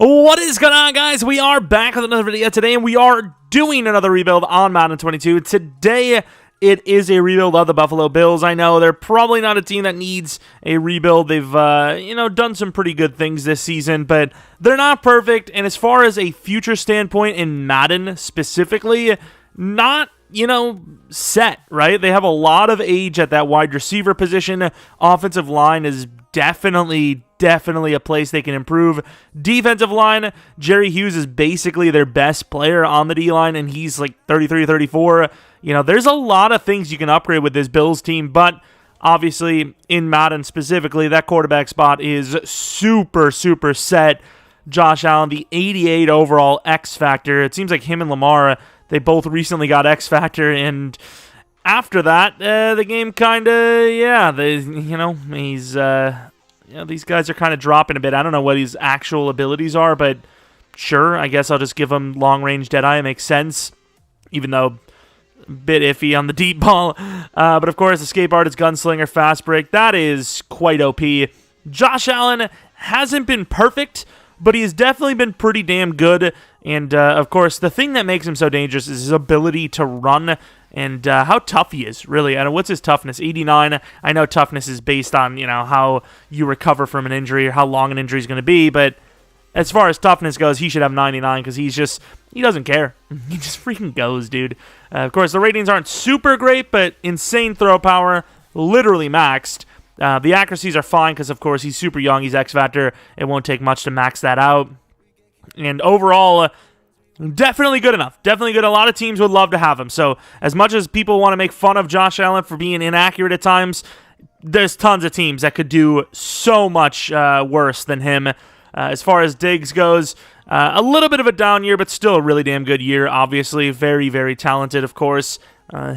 What is going on, guys? We are back with another video today, and we are doing another rebuild on Madden 22. Today, it is a rebuild of the Buffalo Bills. I know they're probably not a team that needs a rebuild. They've, done some pretty good things this season, but they're not perfect. And as far as a future standpoint in Madden specifically, not set, right? They have a lot of age at that wide receiver position. Offensive line is definitely a place they can improve. Defensive line, Jerry Hughes is basically their best player on the D-line, and he's like 33, 34. There's a lot of things you can upgrade with this Bills team, but obviously in Madden specifically, that quarterback spot is super set. Josh Allen, the 88 overall X Factor. It seems like him and Lamar, they both recently got X Factor, and after that, the game kind of, these guys are kind of dropping a bit. I don't know what his actual abilities are, but sure, I guess I'll just give him long-range Deadeye. It makes sense, even though a bit iffy on the deep ball. But of course, escape artist, gunslinger, fast break, that is quite OP. Josh Allen hasn't been perfect, but he has definitely been pretty damn good. And, of course, the thing that makes him so dangerous is his ability to run and how tough he is, really. I don't know, what's his toughness? 89. I know toughness is based on, how you recover from an injury or how long an injury is going to be. But as far as toughness goes, he should have 99 because he doesn't care. He just freaking goes, dude. Of course, the ratings aren't super great, but insane throw power, literally maxed. The accuracies are fine because, of course, he's super young. He's X Factor. It won't take much to max that out. And overall, definitely good enough. Definitely good. A lot of teams would love to have him. So as much as people want to make fun of Josh Allen for being inaccurate at times, there's tons of teams that could do so much worse than him. As far as Diggs goes, a little bit of a down year, but still a really damn good year, obviously. Very talented, of course.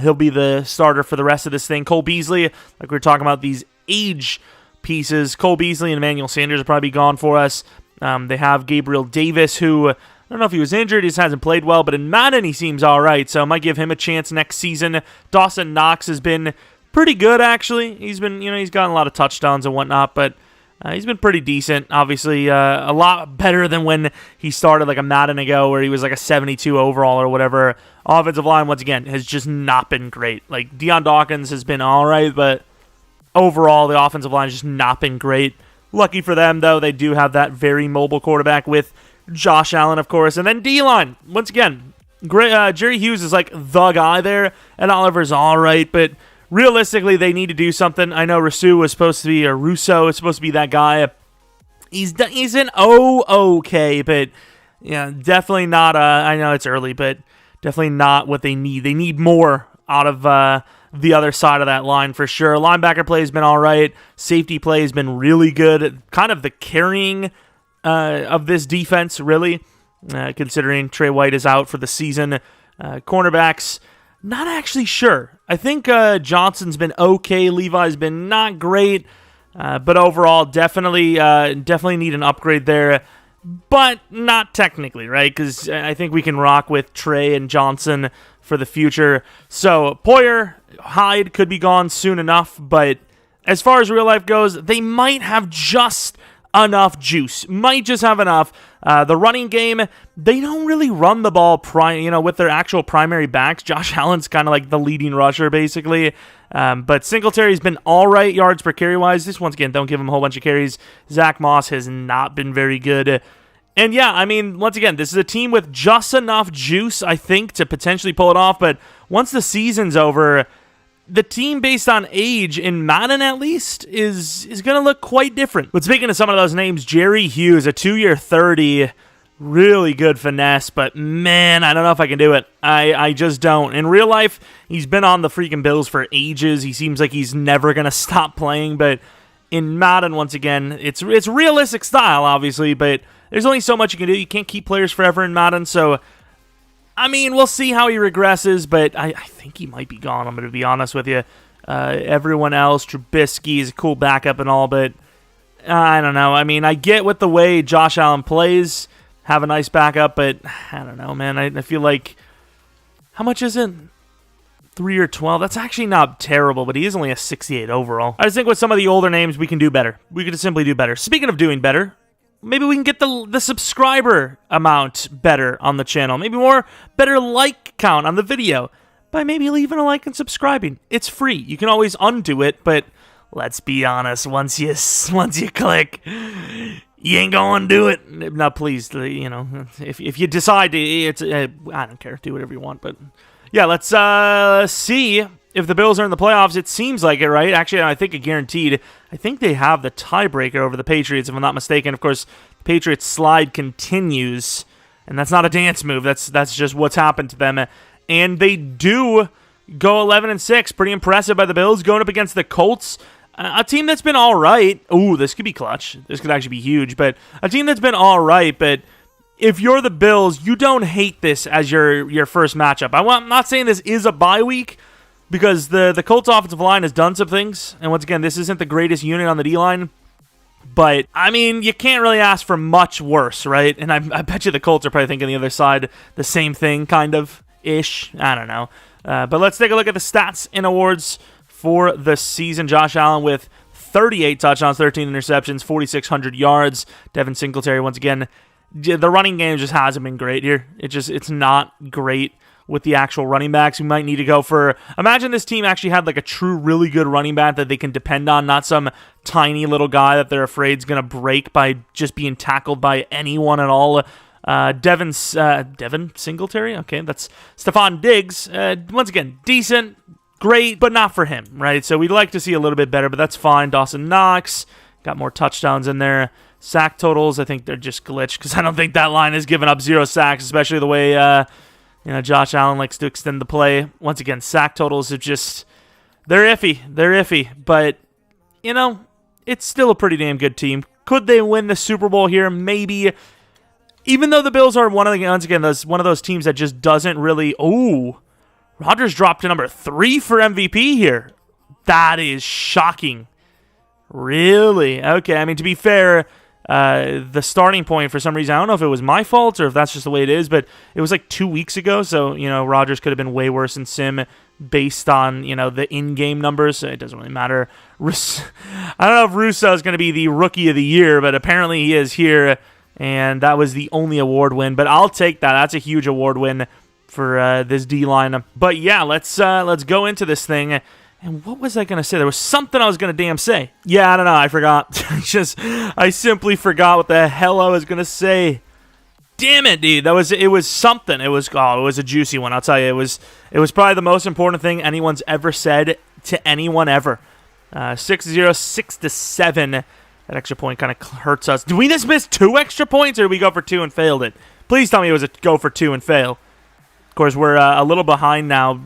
He'll be the starter for the rest of this thing. Cole Beasley, like we were talking about these age pieces, Cole Beasley and Emmanuel Sanders will probably be gone for us. They have Gabriel Davis, who, I don't know if he was injured, he just hasn't played well, but in Madden he seems all right, so I might give him a chance next season. Dawson Knox has been pretty good, actually. He's been, he's gotten a lot of touchdowns and whatnot, but he's been pretty decent. Obviously, a lot better than when he started like a Madden ago where he was like a 72 overall or whatever. Offensive line, once again, has just not been great. Like, Deion Dawkins has been all right, but overall, the offensive line has just not been great. Lucky for them, though, they do have that very mobile quarterback with Josh Allen, of course. And then D-line, once again, great. Jerry Hughes is like the guy there, and Oliver's all right, but realistically, they need to do something. I know Russo is supposed to be that guy. He's an okay, but yeah, definitely not. I know it's early, but definitely not what they need. They need more out of the other side of that line for sure. Linebacker play has been all right. Safety play has been really good. Kind of the carrying of this defense, really, considering Trey White is out for the season. Cornerbacks, not actually sure. I think Johnson's been okay. Levi's been not great. But overall, definitely need an upgrade there. But not technically, right? Because I think we can rock with Trey and Johnson for the future. So Poyer, Hyde could be gone soon enough. But as far as real life goes, they might have just enough juice. Might just have enough. The running game, they don't really run the ball with their actual primary backs. Josh Allen's kind of like the leading rusher, basically. But Singletary's been all right yards per carry wise. This, once again, don't give him a whole bunch of carries. Zach Moss has not been very good. And yeah, I mean, once again, this is a team with just enough juice, I think, to potentially pull it off. But once the season's over, the team based on age, in Madden at least, is going to look quite different. But speaking of some of those names, Jerry Hughes, a 2-year 30, really good finesse, but man, I don't know if I can do it. I just don't. In real life, he's been on the freaking Bills for ages. He seems like he's never going to stop playing, but in Madden, once again, it's realistic style, obviously, but there's only so much you can do. You can't keep players forever in Madden, so I mean, we'll see how he regresses, but I think he might be gone, I'm going to be honest with you. Everyone else, Trubisky is a cool backup and all, but I don't know. I mean, I get with the way Josh Allen plays, have a nice backup, but I don't know, man. I feel like, how much is it? 3 or 12? That's actually not terrible, but he is only a 68 overall. I just think with some of the older names, we can do better. We could simply do better. Speaking of doing better, maybe we can get the subscriber amount better on the channel. Maybe better like count on the video by maybe leaving a like and subscribing. It's free. You can always undo it, but let's be honest, once you click, you ain't gonna do it. Now, please, if you decide to, I don't care. Do whatever you want, but yeah, let's see if the Bills are in the playoffs. It seems like it, right? Actually, I think it guaranteed. I think they have the tiebreaker over the Patriots, if I'm not mistaken. Of course, the Patriots' slide continues, and that's not a dance move. That's just what's happened to them. And they do go 11-6. Pretty impressive by the Bills, going up against the Colts, a team that's been all right. Ooh, this could be clutch. This could actually be huge, but a team that's been all right. But if you're the Bills, you don't hate this as your first matchup. I'm not saying this is a bye week, because the Colts offensive line has done some things. And once again, this isn't the greatest unit on the D-line. But, I mean, you can't really ask for much worse, right? And I bet you the Colts are probably thinking the other side the same thing, kind of-ish. I don't know. But let's take a look at the stats and awards for the season. Josh Allen with 38 touchdowns, 13 interceptions, 4,600 yards. Devin Singletary, once again, the running game just hasn't been great here. It's not great with the actual running backs. We might need to go for... Imagine this team actually had like a true, really good running back that they can depend on, not some tiny little guy that they're afraid is going to break by just being tackled by anyone at all. Devin Singletary? Okay, that's Stephon Diggs. Once again, decent, great, but not for him, right? So we'd like to see a little bit better, but that's fine. Dawson Knox got more touchdowns in there. Sack totals, I think they're just glitched, because I don't think that line has given up 0 sacks, especially the way Josh Allen likes to extend the play. Once again, sack totals are just... They're iffy, but, it's still a pretty damn good team. Could they win the Super Bowl here? Maybe. Even though the Bills are one of those teams that just doesn't really... Oh, Rodgers dropped to number 3 for MVP here. That is shocking. Really? Okay, I mean, to be fair, the starting point, for some reason, I don't know if it was my fault or if that's just the way it is, but it was like 2 weeks ago, so, Rodgers could have been way worse in Sim based on, the in-game numbers. So it doesn't really matter. I don't know if Russo is going to be the Rookie of the Year, but apparently he is here, and that was the only award win, but I'll take that. That's a huge award win for this D-line. But yeah, let's go into this thing. And what was I going to say? There was something I was going to damn say. Yeah, I don't know. I forgot. I simply forgot what the hell I was going to say. Damn it, dude. It was something. It was a juicy one. I'll tell you. It was probably the most important thing anyone's ever said to anyone ever. 6-0, 6-7. That extra point kind of hurts us. Did we just miss 2 extra points, or did we go for 2 and failed it? Please tell me it was a go for 2 and fail. Of course, we're a little behind now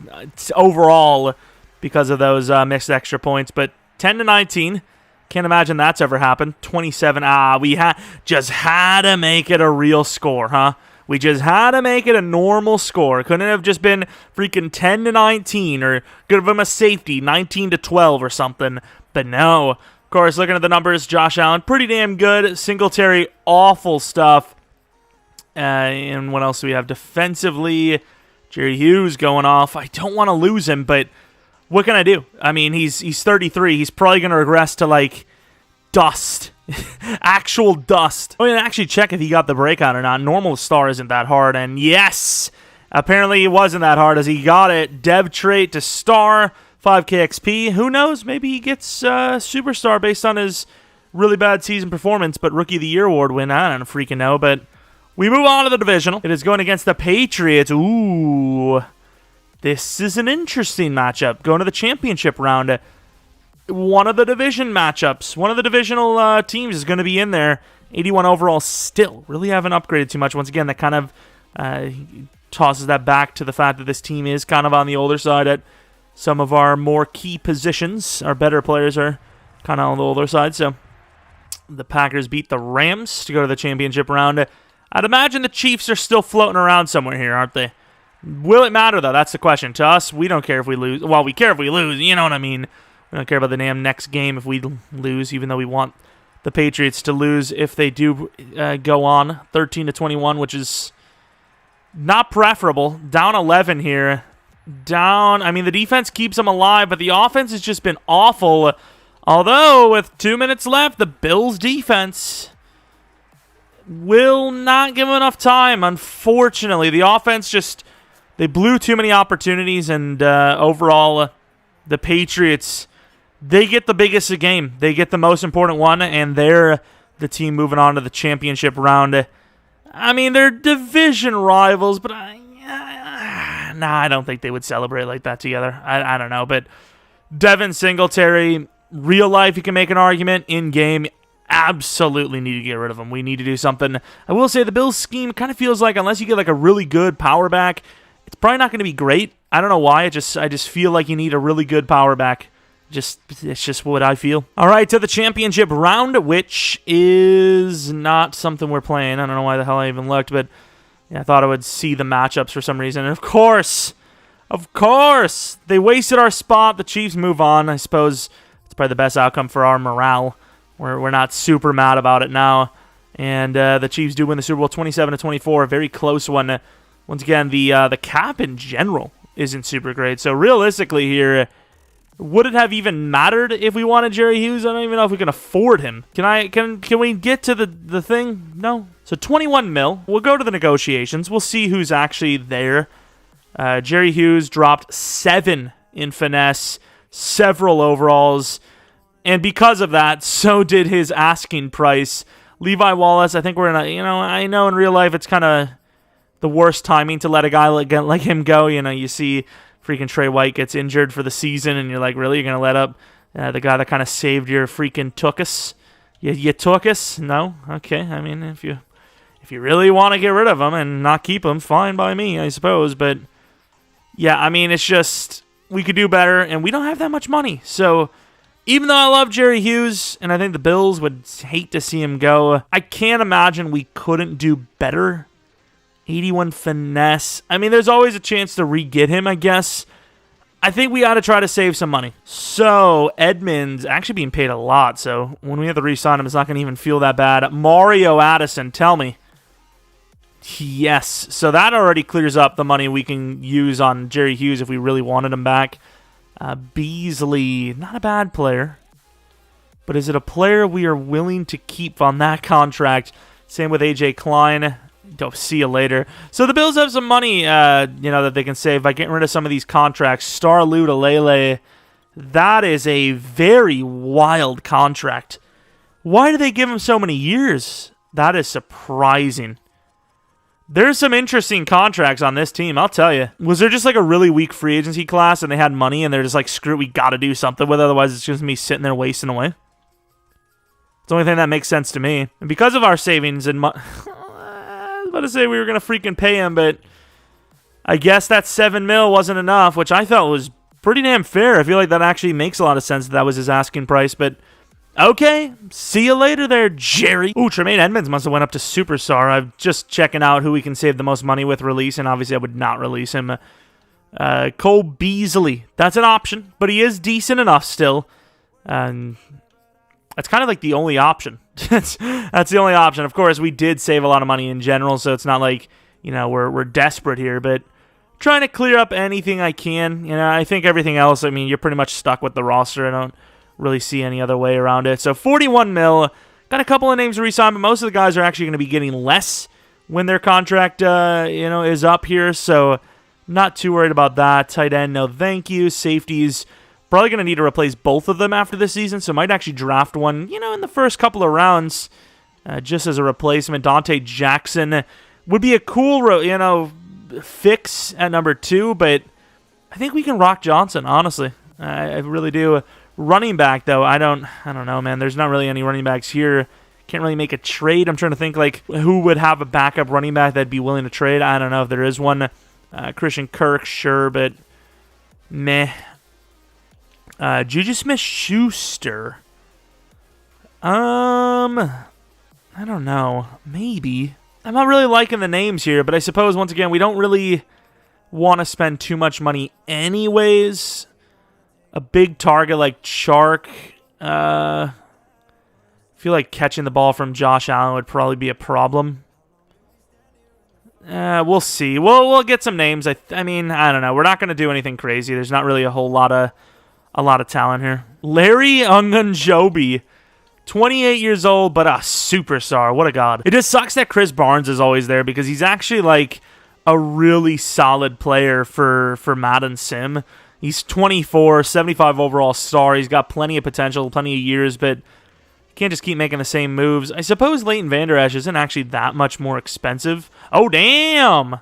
overall because of those missed extra points. But 10-19, can't imagine that's ever happened. 27, we just had to make it a real score, huh? We just had to make it a normal score. Couldn't have just been freaking 10-19 or give them a safety, 19-12 or something. But no. Of course, looking at the numbers, Josh Allen, pretty damn good. Singletary, awful stuff. And what else do we have? Defensively, Jerry Hughes going off. I don't want to lose him, but what can I do? I mean, he's 33. He's probably going to regress to, like, dust. Actual dust. I'm going to actually check if he got the breakout or not. Normal star isn't that hard, and yes! Apparently it wasn't that hard as he got it. Dev trait to star, 5K XP. Who knows? Maybe he gets superstar based on his really bad season performance, but Rookie of the Year award win, I don't freaking know, but we move on to the divisional. It is going against the Patriots. Ooh. This is an interesting matchup. Going to the championship round. One of the division matchups. One of the divisional teams is going to be in there. 81 overall still. Really haven't upgraded too much. Once again, that kind of tosses that back to the fact that this team is kind of on the older side at some of our more key positions. Our better players are kind of on the older side. So the Packers beat the Rams to go to the championship round. I'd imagine the Chiefs are still floating around somewhere here, aren't they? Will it matter, though? That's the question. To us, we don't care if we lose. Well, we care if we lose. You know what I mean? We don't care about the damn next game if we lose, even though we want the Patriots to lose if they do go on 13-21, which is not preferable. Down 11 here. I mean, the defense keeps them alive, but the offense has just been awful. Although, with 2 minutes left, the Bills' defense will not give him enough time, unfortunately. The offense just, they blew too many opportunities, and overall, the Patriots, they get the biggest game. They get the most important one, and they're the team moving on to the championship round. I mean, they're division rivals, but I don't think they would celebrate like that together. I don't know, but Devin Singletary, real life, you can make an argument. In game, absolutely need to get rid of him. We need to do something. I will say the Bills scheme kind of feels like, unless you get like a really good power back, it's probably not going to be great. I don't know why. I just feel like you need a really good power back. It's just what I feel. All right, to the championship round, which is not something we're playing. I don't know why the hell I even looked, but yeah, I thought I would see the matchups for some reason. And of course, they wasted our spot. The Chiefs move on. I suppose it's probably the best outcome for our morale. We're not super mad about it now. And the Chiefs do win the Super Bowl 27-24, a very close one. Once again, the cap in general isn't super great. So realistically here, would it have even mattered if we wanted Jerry Hughes? I don't even know if we can afford him. Can we get to the thing? No. So 21 mil. We'll go to the negotiations. We'll see who's actually there. Jerry Hughes dropped 7 in finesse, several overalls, and because of that, so did his asking price. Levi Wallace, I think we're in a, I know in real life it's kind of the worst timing to let a guy like him go. You see freaking Trey White gets injured for the season, and you're like, really? You're going to let up the guy that kind of saved your freaking took us? You took us? No? Okay. I mean, if you really want to get rid of him and not keep him, fine by me, I suppose. But, yeah, I mean, it's just, we could do better, and we don't have that much money. So, even though I love Jerry Hughes, and I think the Bills would hate to see him go, I can't imagine we couldn't do better. 81 finesse. I mean, there's always a chance to re-get him, I guess. I think we ought to try to save some money. So, Edmonds actually being paid a lot, so when we have to re-sign him, it's not going to even feel that bad. Mario Addison, tell me. Yes, so that already clears up the money we can use on Jerry Hughes if we really wanted him back. Beasley, not a bad player, but is it a player we are willing to keep on that contract? Same with AJ Klein. Don't see you later. So the Bills have some money, that they can save by getting rid of some of these contracts. Star Lute, that is a very wild contract. Why do they give him so many years? That is surprising. There's some interesting contracts on this team, I'll tell you. Was there just like a really weak free agency class and they had money and they're just like, screw it, we got to do something with it, otherwise it's just me sitting there wasting away? It's the only thing that makes sense to me. And because of our savings and I was about to say we were going to freaking pay him, but I guess that 7 mil wasn't enough, which I thought was pretty damn fair. I feel like that actually makes a lot of sense that was his asking price, but okay, see you later there, Jerry. Ooh, Tremaine Edmonds must have went up to superstar. I'm just checking out who we can save the most money with release, and obviously I would not release him. Cole Beasley, that's an option, but he is decent enough still. And that's kind of like the only option. That's the only option. Of course, we did save a lot of money in general, so it's not like, we're desperate here, but trying to clear up anything I can. I think everything else, I mean, you're pretty much stuck with the roster. I don't really see any other way around it. So 41 mil. Got a couple of names to re-sign, but most of the guys are actually going to be getting less when their contract, is up here. So not too worried about that. Tight end, no thank you. Safeties, probably going to need to replace both of them after this season. So might actually draft one, in the first couple of rounds, just as a replacement. Dante Jackson would be a cool, fix at number 2, but I think we can rock Johnson, honestly. I really do. Running back, though, I don't know, man. There's not really any running backs here. Can't really make a trade. I'm trying to think, who would have a backup running back that'd be willing to trade. I don't know if there is one. Christian Kirk, sure, but meh. Juju Smith-Schuster. I don't know. Maybe. I'm not really liking the names here, but I suppose, once again, we don't really want to spend too much money anyways. A big target like Chark. I feel like catching the ball from Josh Allen would probably be a problem. We'll see. We'll get some names. I mean, I don't know. We're not going to do anything crazy. There's not really a lot of talent here. Larry Ogunjobi, 28 years old, but a superstar. What a god. It just sucks that Chris Barnes is always there because he's actually like a really solid player for Madden Sim. He's 24, 75 overall star. He's got plenty of potential, plenty of years, but can't just keep making the same moves. I suppose Leighton Vander Esch isn't actually that much more expensive. Oh, damn!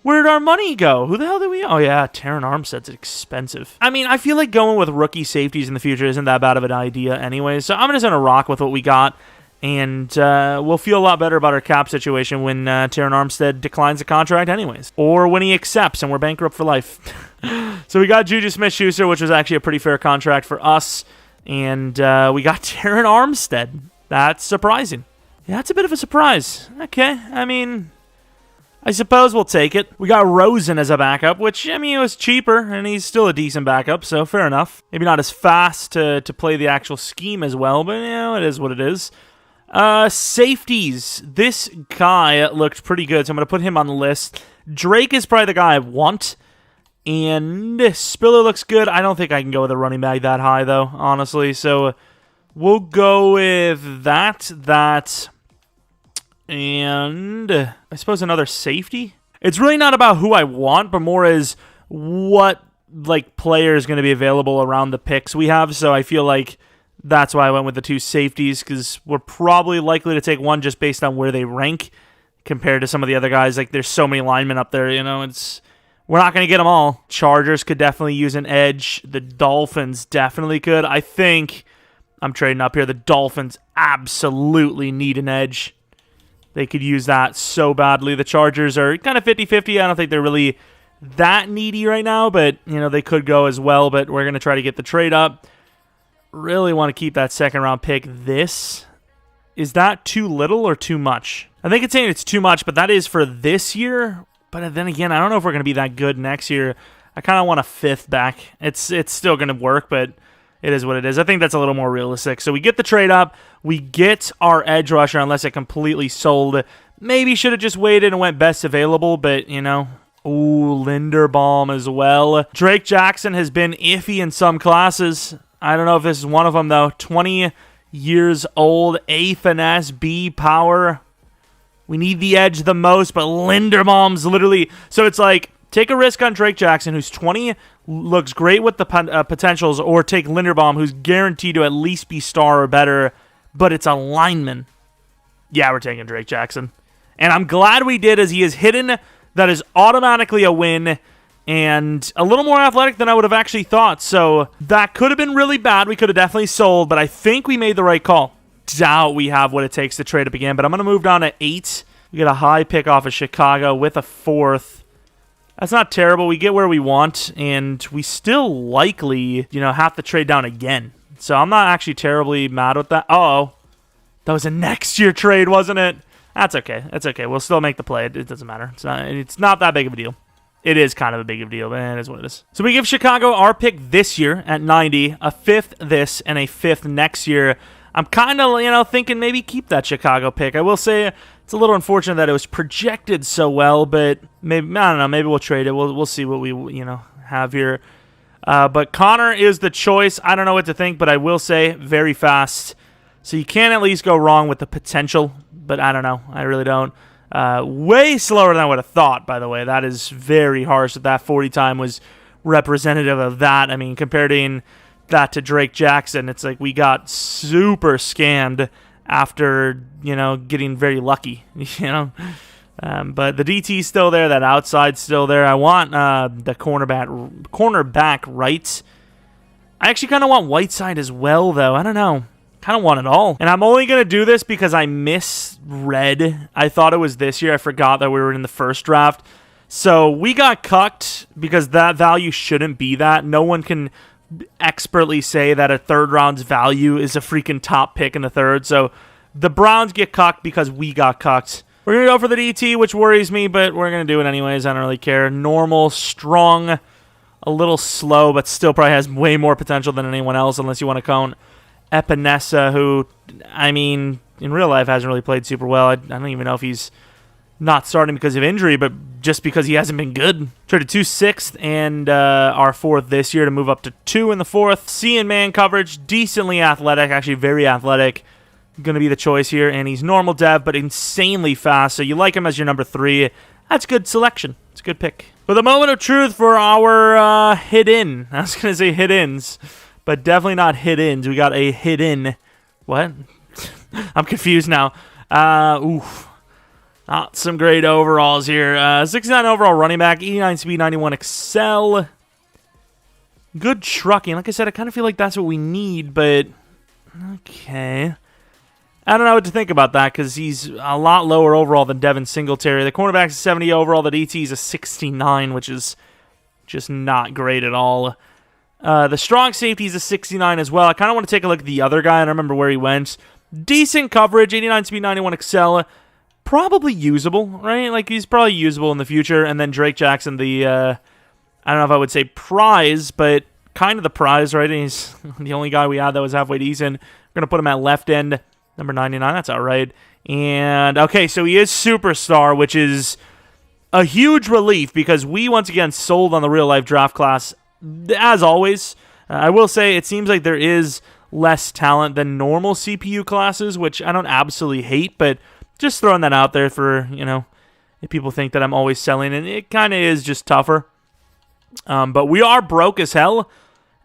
Where did our money go? Who the hell did we... Oh, yeah, Terran Armstead's expensive. I mean, I feel like going with rookie safeties in the future isn't that bad of an idea anyway, so I'm just going to rock with what we got, and we'll feel a lot better about our cap situation when Terran Armstead declines the contract anyways. Or when he accepts and we're bankrupt for life. So we got Juju Smith-Schuster, which was actually a pretty fair contract for us. And we got Terran Armstead. That's surprising. Yeah, that's a bit of a surprise. Okay, I mean, I suppose we'll take it. We got Rosen as a backup, which, I mean, it was cheaper, and he's still a decent backup, so fair enough. Maybe not as fast to play the actual scheme as well, but, you know, it is what it is. Safeties. This guy looked pretty good, so I'm going to put him on the list. Drake is probably the guy I want. And Spiller looks good. I don't think I can go with a running back that high, though, honestly. So we'll go with that, and I suppose another safety. It's really not about who I want, but more as what like player is going to be available around the picks we have. So I feel like that's why I went with the two safeties, because we're probably likely to take one just based on where they rank compared to some of the other guys. Like, there's so many linemen up there, you know, we're not going to get them all. Chargers could definitely use an edge. The Dolphins definitely could. I think I'm trading up here. The Dolphins absolutely need an edge. They could use that so badly. The Chargers are kind of 50-50. I don't think they're really that needy right now, but you know, they could go as well, but we're going to try to get the trade up. Really want to keep that second round pick. Is that too little or too much? I think it's saying it's too much, but that is for this year. But then again, I don't know if we're going to be that good next year. I kind of want a fifth back. It's still going to work, but it is what it is. I think that's a little more realistic. So we get the trade up. We get our edge rusher, unless it completely sold. Maybe should have just waited and went best available, but, you know. Ooh, Linderbaum as well. Drake Jackson has been iffy in some classes. I don't know if this is one of them, though. 20 years old, A finesse, B power. We need the edge the most, but Linderbaum's literally... So it's like, take a risk on Drake Jackson, who's 20, looks great with the potentials, or take Linderbaum, who's guaranteed to at least be star or better, but it's a lineman. Yeah, we're taking Drake Jackson. And I'm glad we did, as he is hidden. That is automatically a win, and a little more athletic than I would have actually thought. So that could have been really bad. We could have definitely sold, but I think we made the right call. Doubt we have what it takes to trade up again, but I'm going to move down to 8. We get a high pick off of Chicago with a 4th. That's not terrible. We get where we want, and we still likely, you know, have to trade down again. So I'm not actually terribly mad with that. Uh-oh. That was a next year trade, wasn't it? That's okay. That's okay. We'll still make the play. It doesn't matter. It's not that big of a deal. It is kind of a big of a deal, but it is what it is. So we give Chicago our pick this year at 90, a 5th this, and a 5th next year. I'm kind of, you know, thinking maybe keep that Chicago pick. I will say it's a little unfortunate that it was projected so well, but maybe, I don't know, maybe we'll trade it. We'll see what we, you know, have here. But Connor is the choice. I don't know what to think, but I will say very fast. So you can at least go wrong with the potential, but I don't know. I really don't. Way slower than I would have thought, by the way. That is very harsh that 40 time was representative of that. I mean, comparing that to Drake Jackson, it's like we got super scammed after, you know, getting very lucky, you know. But the DT's still there, that outside's still there. I want the cornerback right. I actually kind of want Whiteside as well, though. I don't know. Kind of want it all. And I'm only going to do this because I misread. I thought it was this year. I forgot that we were in the first draft. So we got cucked because that value shouldn't be that. No one can expertly say that a third round's value is a freaking top pick in the third. So the Browns get cucked because we got cucked. We're going to go for the DT, which worries me, but we're going to do it anyways. I don't really care. Normal, strong, a little slow, but still probably has way more potential than anyone else, unless you want to count Epinesa, who, I mean, in real life hasn't really played super well. I don't even know if he's not starting because of injury, but just because he hasn't been good. Traded 2 6th and our 4th this year to move up to 2 in the 4th. C and man coverage, decently athletic, actually very athletic. Going to be the choice here, and he's normal dev, but insanely fast, so you like him as your number 3. That's good selection. It's a good pick. For the moment of truth for our hit-in. I was going to say hit-ins, but definitely not hit-ins. We got a hit-in. What? I'm confused now. Oof. Not some great overalls here. 69 overall running back, 89 speed, 91 excel. Good trucking. Like I said, I kind of feel like that's what we need, but okay. I don't know what to think about that because he's a lot lower overall than Devin Singletary. The cornerback's a 70 overall. The DT is a 69, which is just not great at all. The strong safety is a 69 as well. I kind of want to take a look at the other guy. I don't remember where he went. Decent coverage, 89 speed, 91 excel. Probably usable, right? Like, he's probably usable in the future. And then Drake Jackson, the, I don't know if I would say prize, but kind of the prize, right? He's the only guy we had that was halfway decent. We're going to put him at left end. Number 99, that's all right. And, okay, so he is Superstar, which is a huge relief because we, once again, sold on the real-life draft class, as always. I will say it seems like there is less talent than normal CPU classes, which I don't absolutely hate, but just throwing that out there for, if people think that I'm always selling, and it kind of is just tougher. But we are broke as hell,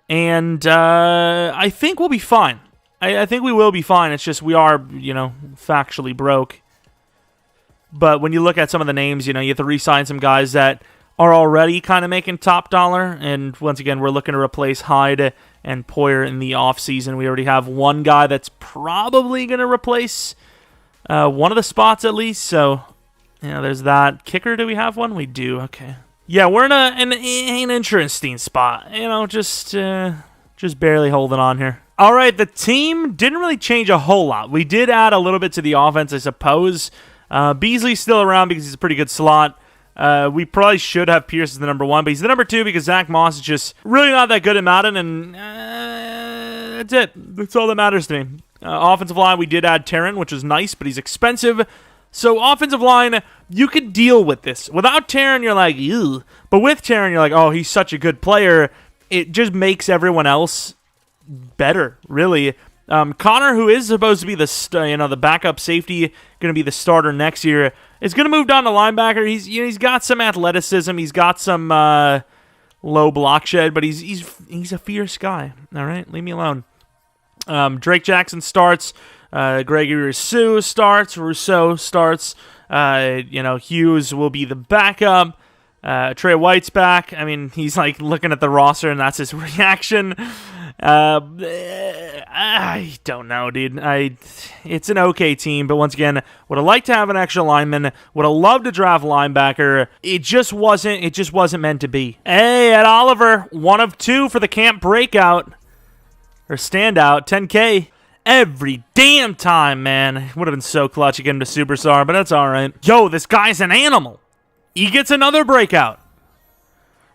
and I think we'll be fine. I think we will be fine. It's just we are, factually broke. But when you look at some of the names, you have to re-sign some guys that are already kind of making top dollar. And once again, we're looking to replace Hyde and Poyer in the offseason. We already have one guy that's probably going to replace one of the spots at least. So, there's that. Kicker, do we have one? We do. Okay. Yeah, we're in an interesting spot. Just barely holding on here. All right, the team didn't really change a whole lot. We did add a little bit to the offense, I suppose. Beasley's still around because he's a pretty good slot. We probably should have Pierce as the number 1, but he's the number 2 because Zach Moss is just really not that good at Madden, and that's it. That's all that matters to me. Offensive line, we did add Terran, which is nice, but he's expensive. So offensive line, you could deal with this. Without Terran, you're like, ew. But with Terran, you're like, oh, he's such a good player. It just makes everyone else better, really. Connor, who is supposed to be the backup safety, going to be the starter next year, is going to move down to linebacker. He's got some athleticism. He's got some low block shed, but he's a fierce guy. All right, leave me alone. Drake Jackson starts. Gregory Rousseau starts. Hughes will be the backup. Trey White's back. I mean, he's like looking at the roster, and that's his reaction. I don't know, dude. It's an okay team, but once again, would have liked to have an extra lineman. Would have loved to draft linebacker. It just wasn't meant to be. Hey, Ed Oliver, 1 of 2 for the camp breakout or standout, 10K. Every damn time, man. Would have been so clutch to get him to Superstar, but that's all right. Yo, this guy's an animal. He gets another breakout.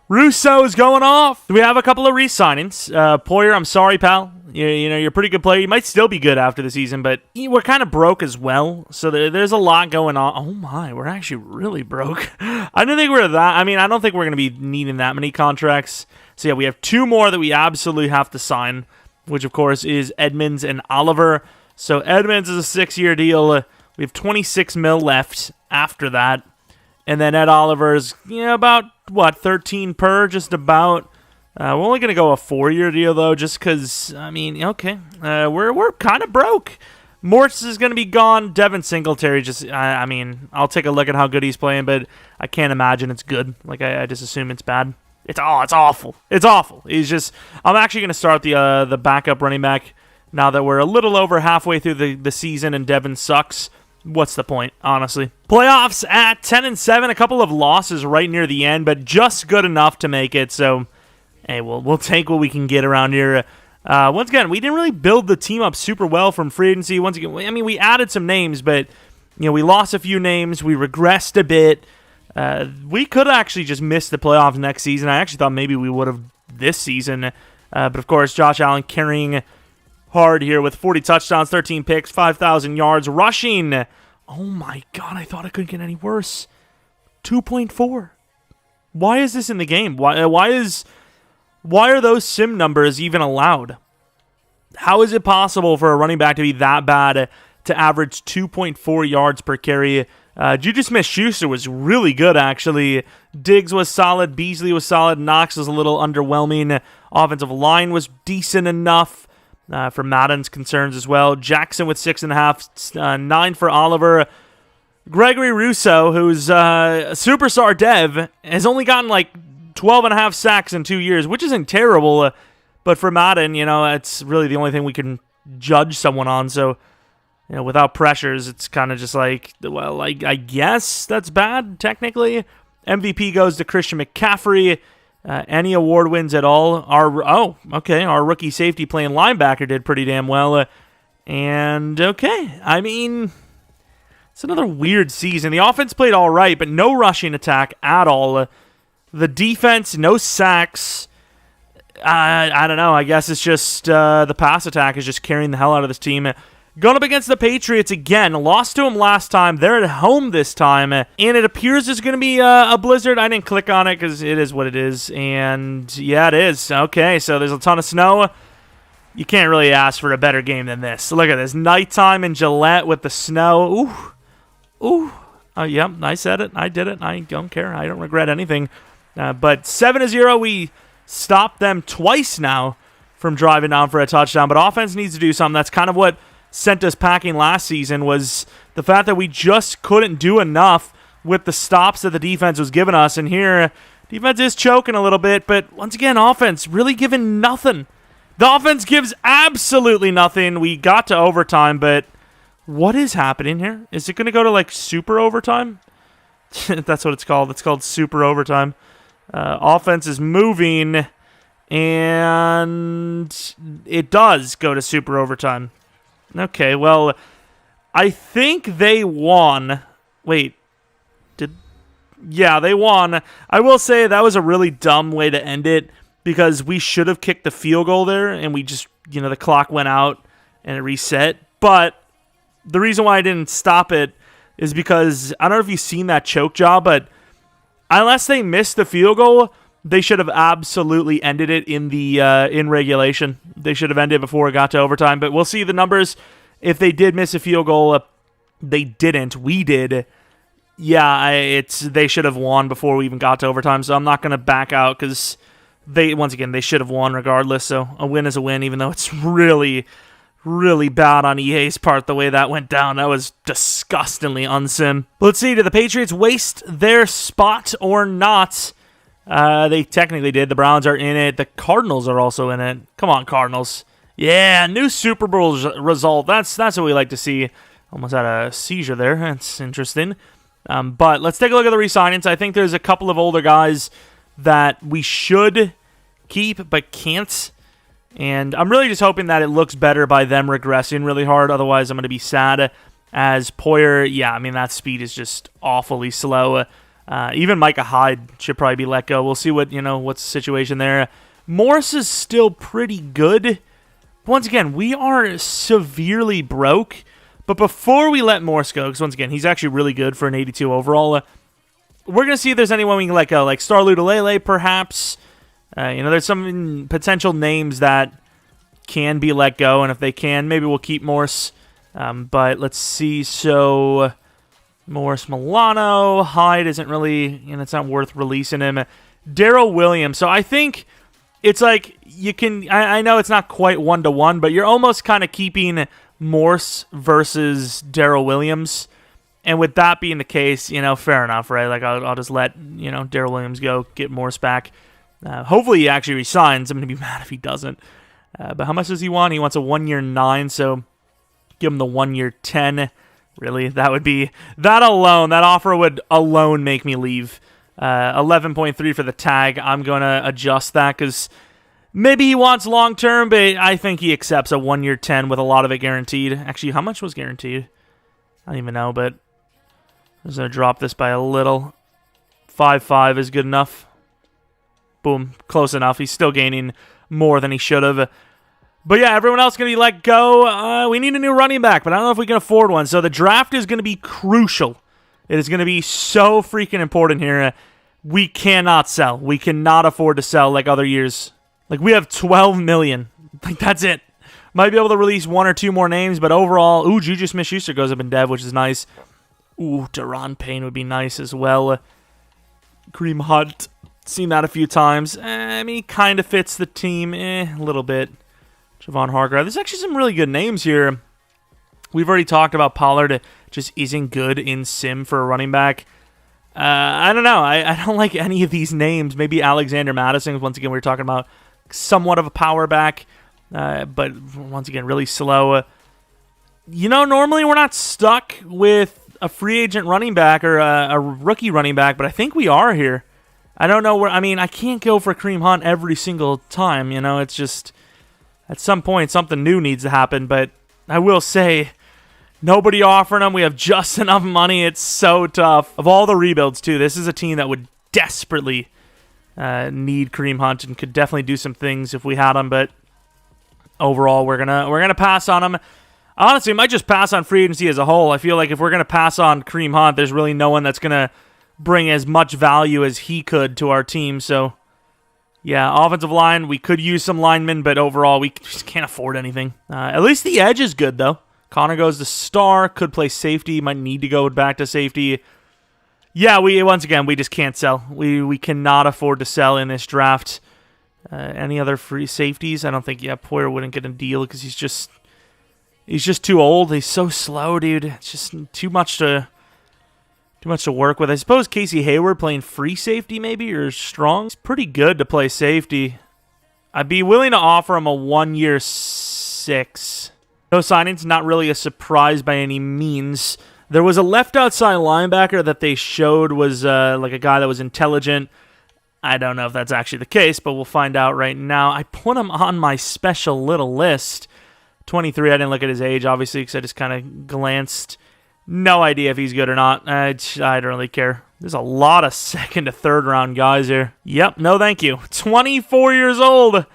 Russo's going off. We have a couple of re-signings. Poyer, I'm sorry, pal. You're a pretty good player. You might still be good after the season, but we're kind of broke as well. So there's a lot going on. Oh my, we're actually really broke. I don't think we're that. I mean, I don't think we're going to be needing that many contracts. So yeah, we have 2 more that we absolutely have to sign, which of course is Edmonds and Oliver. So Edmonds is a 6-year deal. We have 26 mil left after that. And then Ed Oliver's, about, 13 per, just about. We're only going to go a 4-year deal, though, just because, okay. We're kind of broke. Morse is going to be gone. Devin Singletary, I'll take a look at how good he's playing, but I can't imagine it's good. Like, I just assume it's bad. It's awful. It's awful. I'm actually going to start the backup running back now that we're a little over halfway through the season and Devin sucks. What's the point, honestly? Playoffs at 10-7, a couple of losses right near the end, but just good enough to make it. So, hey, we'll take what we can get around here. Once again, we didn't really build the team up super well from free agency. Once again, we added some names, but we lost a few names. We regressed a bit. We could actually just miss the playoffs next season. I actually thought maybe we would have this season, but of course, Josh Allen carrying hard here with 40 touchdowns, 13 picks, 5,000 yards, rushing Oh my god, I thought it couldn't get any worse. 2.4. Why is this in the game? Why are those sim numbers even allowed? How is it possible for a running back to be that bad to average 2.4 yards per carry? Juju Smith-Schuster was really good, actually. Diggs was solid. Beasley was solid. Knox was a little underwhelming. Offensive line was decent enough for Madden's concerns as well. Jackson with 6.5, 9 for Oliver. Gregory Rousseau, who's a superstar dev, has only gotten like 12.5 sacks in 2 years, which isn't terrible. But for Madden, it's really the only thing we can judge someone on. So, without pressures, it's kind of just like, well, I guess that's bad, technically. MVP goes to Christian McCaffrey. Any award wins at all? Our rookie safety playing linebacker did pretty damn well. And, okay, I mean, it's another weird season. The offense played all right, but no rushing attack at all. The defense, no sacks. I don't know. I guess it's just the pass attack is just carrying the hell out of this team. Going up against the Patriots again. Lost to them last time. They're at home this time. And it appears there's going to be a blizzard. I didn't click on it because it is what it is. And yeah, it is. Okay, so there's a ton of snow. You can't really ask for a better game than this. So look at this. Nighttime in Gillette with the snow. Ooh. Yep, I said it. I did it. I don't care. I don't regret anything. But 7-0, we stopped them twice now from driving down for a touchdown. But offense needs to do something. That's kind of what sent us packing last season, was the fact that we just couldn't do enough with the stops that the defense was giving us. And here, defense is choking a little bit. But once again, offense really giving nothing. The offense gives absolutely nothing. We got to overtime, but what is happening here? Is it going to go to like super overtime? That's what it's called. It's called super overtime. Offense is moving, and it does go to super overtime. Okay, well, I think they won. Wait, yeah, they won. I will say that was a really dumb way to end it, because we should have kicked the field goal there, and we just, the clock went out and it reset. But the reason why I didn't stop it is because, I don't know if you've seen that choke job, but unless they missed the field goal, they should have absolutely ended it in the in regulation. They should have ended before it got to overtime. But we'll see the numbers. If they did miss a field goal, they didn't. We did. Yeah, they should have won before we even got to overtime. So I'm not going to back out, because they should have won regardless. So a win is a win, even though it's really, really bad on EA's part the way that went down. That was disgustingly unsim. Let's see, did the Patriots waste their spot or not? They technically did. The Browns are in it. The Cardinals are also in it. Come on, Cardinals. Yeah, new Super Bowl result. That's what we like to see. Almost had a seizure there. That's interesting. But let's take a look at the re-signings. I think there's a couple of older guys that we should keep but can't. And I'm really just hoping that it looks better by them regressing really hard. Otherwise, I'm going to be sad. As Poyer, yeah, I mean, that speed is just awfully slow. Even Micah Hyde should probably be let go. We'll see what's the situation there. Morris is still pretty good. Once again, we are severely broke. But before we let Morris go, because once again, he's actually really good for an 82 overall, we're going to see if there's anyone we can let go. Like Star Lutulele, perhaps. There's some potential names that can be let go, and if they can, maybe we'll keep Morse. But let's see. So Morris Milano, Hyde isn't really, it's not worth releasing him. Darrell Williams. So I think it's like you can. I know it's not quite 1-to-1, but you're almost kind of keeping Morse versus Darrell Williams. And with that being the case, fair enough, right? Like I'll just let Darrell Williams go, get Morse back. Hopefully he actually resigns. I'm going to be mad if he doesn't. But how much does he want? He wants a 1-year 9, so give him the 1-year 10. Really? That offer would alone make me leave. 11.3 for the tag. I'm going to adjust that because maybe he wants long-term, but I think he accepts a 1-year 10 with a lot of it guaranteed. Actually, how much was guaranteed? I don't even know, but I'm just going to drop this by a little. 5.5 is good enough. Boom, close enough. He's still gaining more than he should have. But yeah, everyone else going to be let go. We need a new running back, but I don't know if we can afford one. So the draft is going to be crucial. It is going to be so freaking important here. We cannot sell. We cannot afford to sell like other years. Like, we have 12 million. Like, that's it. Might be able to release 1 or 2 more names, but overall, Juju Smith-Schuster goes up in dev, which is nice. Deron Payne would be nice as well. Kareem Hunt, seen that a few times. I mean, he kind of fits the team, a little bit. Javon Hargrave. There's actually some really good names here. We've already talked about Pollard just isn't good in sim for a running back. I don't know. I don't like any of these names. Maybe Alexander Madison. Once again, we were talking about somewhat of a power back, but once again, really slow. Normally we're not stuck with a free agent running back or a rookie running back, but I think we are here. I don't know where. I mean, I can't go for Kareem Hunt every single time. It's just at some point something new needs to happen. But I will say, nobody offering them. We have just enough money. It's so tough. Of all the rebuilds, too, this is a team that would desperately need Kareem Hunt and could definitely do some things if we had him. But overall, we're gonna pass on him. Honestly, we might just pass on free agency as a whole. I feel like if we're gonna pass on Kareem Hunt, there's really no one that's gonna bring as much value as he could to our team. So, yeah, offensive line, we could use some linemen, but overall, we just can't afford anything. At least the edge is good, though. Connor goes to star, could play safety, might need to go back to safety. Yeah, once again, we just can't sell. We cannot afford to sell in this draft. Any other free safeties? I don't think, Poyer wouldn't get a deal because he's just too old. He's so slow, dude. It's just too much to work with. I suppose Casey Hayward playing free safety maybe, or strong. He's pretty good to play safety. I'd be willing to offer him a 1-year 6. No signings, not really a surprise by any means. There was a left outside linebacker that they showed was like a guy that was intelligent. I don't know if that's actually the case, but we'll find out right now. I put him on my special little list. 23, I didn't look at his age, obviously, because I just kind of glanced. No idea if he's good or not. I don't really care. There's a lot of second to third round guys here. Yep, no thank you. 24 years old.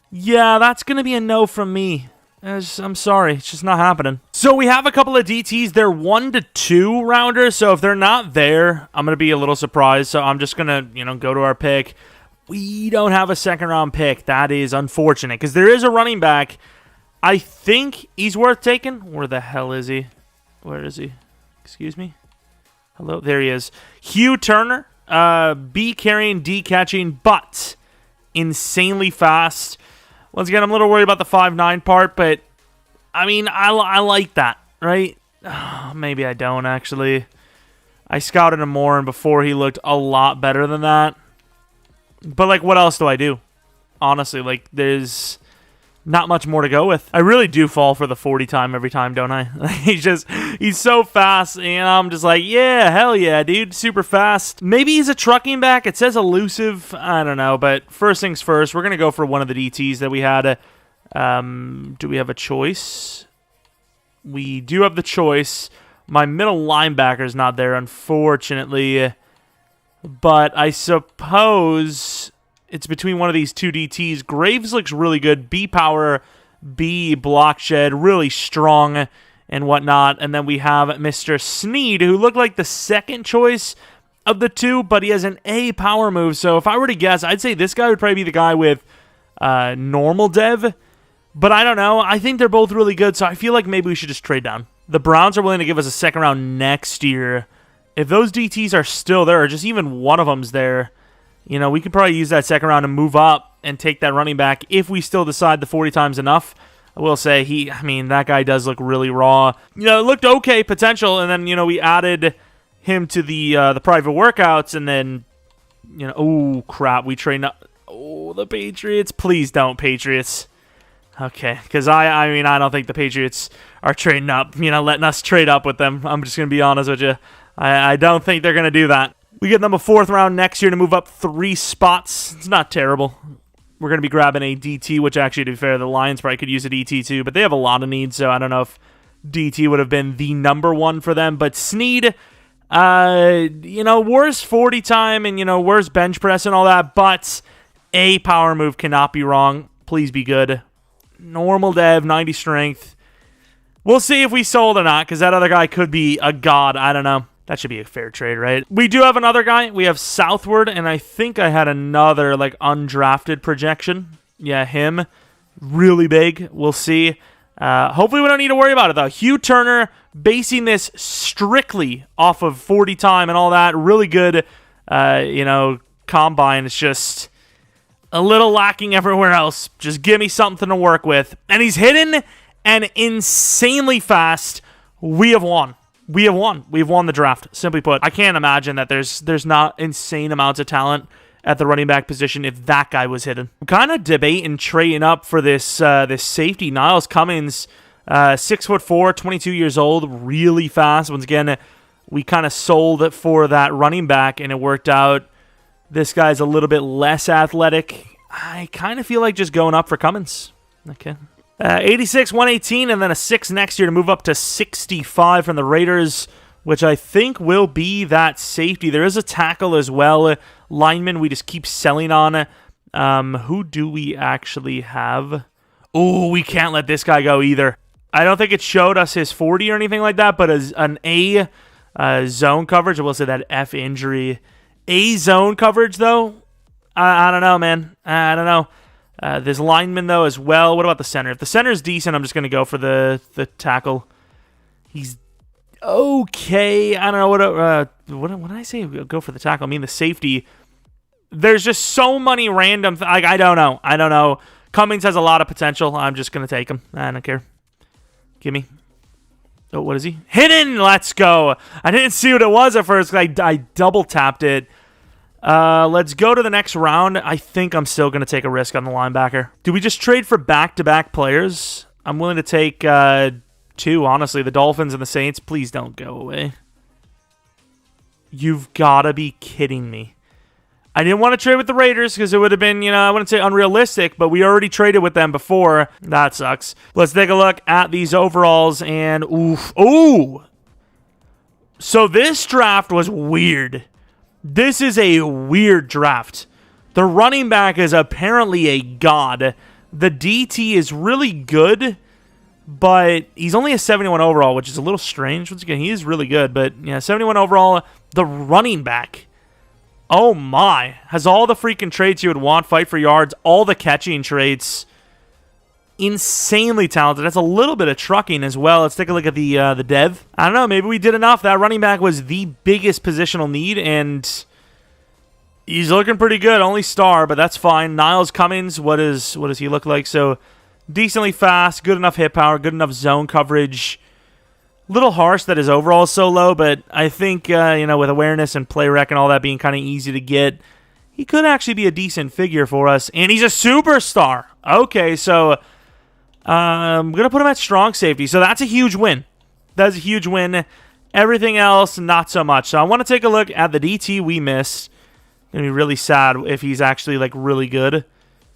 Yeah, that's going to be a no from me. I'm sorry. It's just not happening. So we have a couple of DTs. They're 1 to 2 rounders. So if they're not there, I'm going to be a little surprised. So I'm just going to, go to our pick. We don't have a second round pick. That is unfortunate because there is a running back. I think he's worth taking. Where the hell is he? Where is he? Excuse me? Hello? There he is. Hugh Turner. B carrying, D catching, but insanely fast. Once again, I'm a little worried about the 5'9" part, but I mean, I like that, right? Maybe I don't, actually. I scouted him more, and before he looked a lot better than that. But, like, what else do I do? Honestly, like, there's not much more to go with. I really do fall for the 40 time every time, don't I? He's so fast, and I'm just like, yeah, hell yeah, dude, super fast. Maybe he's a trucking back. It says elusive. I don't know, but first things first, we're going to go for one of the DTs that we had. Do we have a choice? We do have the choice. My middle linebacker's not there, unfortunately, but I suppose it's between one of these two DTs. Graves looks really good. B power, B block shed, really strong and whatnot. And then we have Mr. Snead, who looked like the second choice of the two, but he has an A power move. So if I were to guess, I'd say this guy would probably be the guy with normal dev. But I don't know. I think they're both really good, so I feel like maybe we should just trade down. The Browns are willing to give us a second round next year. If those DTs are still there, or just even one of them's there, we could probably use that second round to move up and take that running back if we still decide the 40 times enough. I will say that guy does look really raw. It looked okay potential, and then we added him to the private workouts, and then oh crap, we trained up. Oh, the Patriots! Please don't, Patriots. Okay, because I don't think the Patriots are trading up. Letting us trade up with them. I'm just gonna be honest with you. I don't think they're gonna do that. We get them a 4th round next year to move up 3 spots. It's not terrible. We're going to be grabbing a DT, which actually, to be fair, the Lions probably could use a DT too, but they have a lot of needs, so I don't know if DT would have been the number one for them. But Snead, worse 40 time and, worse bench press and all that, but a power move cannot be wrong. Please be good. Normal dev, 90 strength. We'll see if we sold or not, because that other guy could be a god. I don't know. That should be a fair trade, right? We do have another guy. We have Southward, and I think I had another, like, undrafted projection. Yeah, him. Really big. We'll see. Hopefully we don't need to worry about it, though. Hugh Turner, basing this strictly off of 40 time and all that. Really good, combine. It's just a little lacking everywhere else. Just give me something to work with. And he's hidden and insanely fast. We have won. We have won. We've won the draft, simply put. I can't imagine that there's not insane amounts of talent at the running back position if that guy was hidden. I'm kind of debating trading up for this safety. Niles Cummins, 6'4", 22 years old, really fast. Once again, we kind of sold for that running back, and it worked out. This guy's a little bit less athletic. I kind of feel like just going up for Cummins. Okay. 86, 118, and then a 6 next year to move up to 65 from the Raiders, which I think will be that safety. There is a tackle as well. Lineman we just keep selling on. Who do we actually have? Oh, we can't let this guy go either. I don't think it showed us his 40 or anything like that, but as an A zone coverage, I will say that F injury. A zone coverage, though? I don't know, man. I don't know. There's lineman, though, as well. What about the center? If the center is decent, I'm just going to go for the tackle. He's okay. I don't know. What did I say? Go for the tackle. I mean, the safety. There's just so many random... I don't know. Cummings has a lot of potential. I'm just going to take him. I don't care. Give me. Oh, what is he? Hidden! Let's go. I didn't see what it was at first. I double-tapped it. Let's go to the next round. I think I'm still going to take a risk on the linebacker. Do we just trade for back-to-back players? I'm willing to take 2, honestly. The Dolphins and the Saints. Please don't go away. You've got to be kidding me. I didn't want to trade with the Raiders because it would have been, I wouldn't say unrealistic, but we already traded with them before. That sucks. Let's take a look at these overalls and oof. Ooh! So this draft was weird. This is a weird draft. The running back is apparently a god. The DT is really good, but he's only a 71 overall, which is a little strange. Once again, he is really good, but yeah, 71 overall. The running back, oh my, has all the freaking traits you would want. Fight for yards, all the catching traits. Insanely talented. That's a little bit of trucking as well. Let's take a look at the dev. I don't know. Maybe we did enough. That running back was the biggest positional need, and he's looking pretty good. Only star, but that's fine. Niles Cummins, what does he look like? So decently fast, good enough hit power, good enough zone coverage. Little harsh that his overall is so low, but I think with awareness and play rec and all that being kind of easy to get, he could actually be a decent figure for us. And he's a superstar. Okay, so I'm going to put him at strong safety. So that's a huge win. That's a huge win. Everything else, not so much. So I want to take a look at the DT we missed. Going to be really sad if he's actually, really good.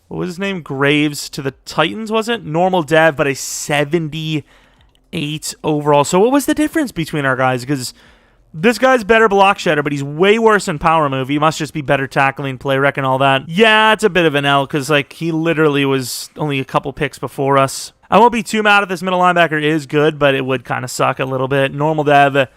What was his name? Graves to the Titans, was it? Normal dev, but a 78 overall. So what was the difference between our guys? Because this guy's better block shedder, but he's way worse in power move. He must just be better tackling, play rec, and all that. Yeah, it's a bit of an L because he literally was only a couple picks before us. I won't be too mad if this middle linebacker is good, but it would kind of suck a little bit. Normal dev,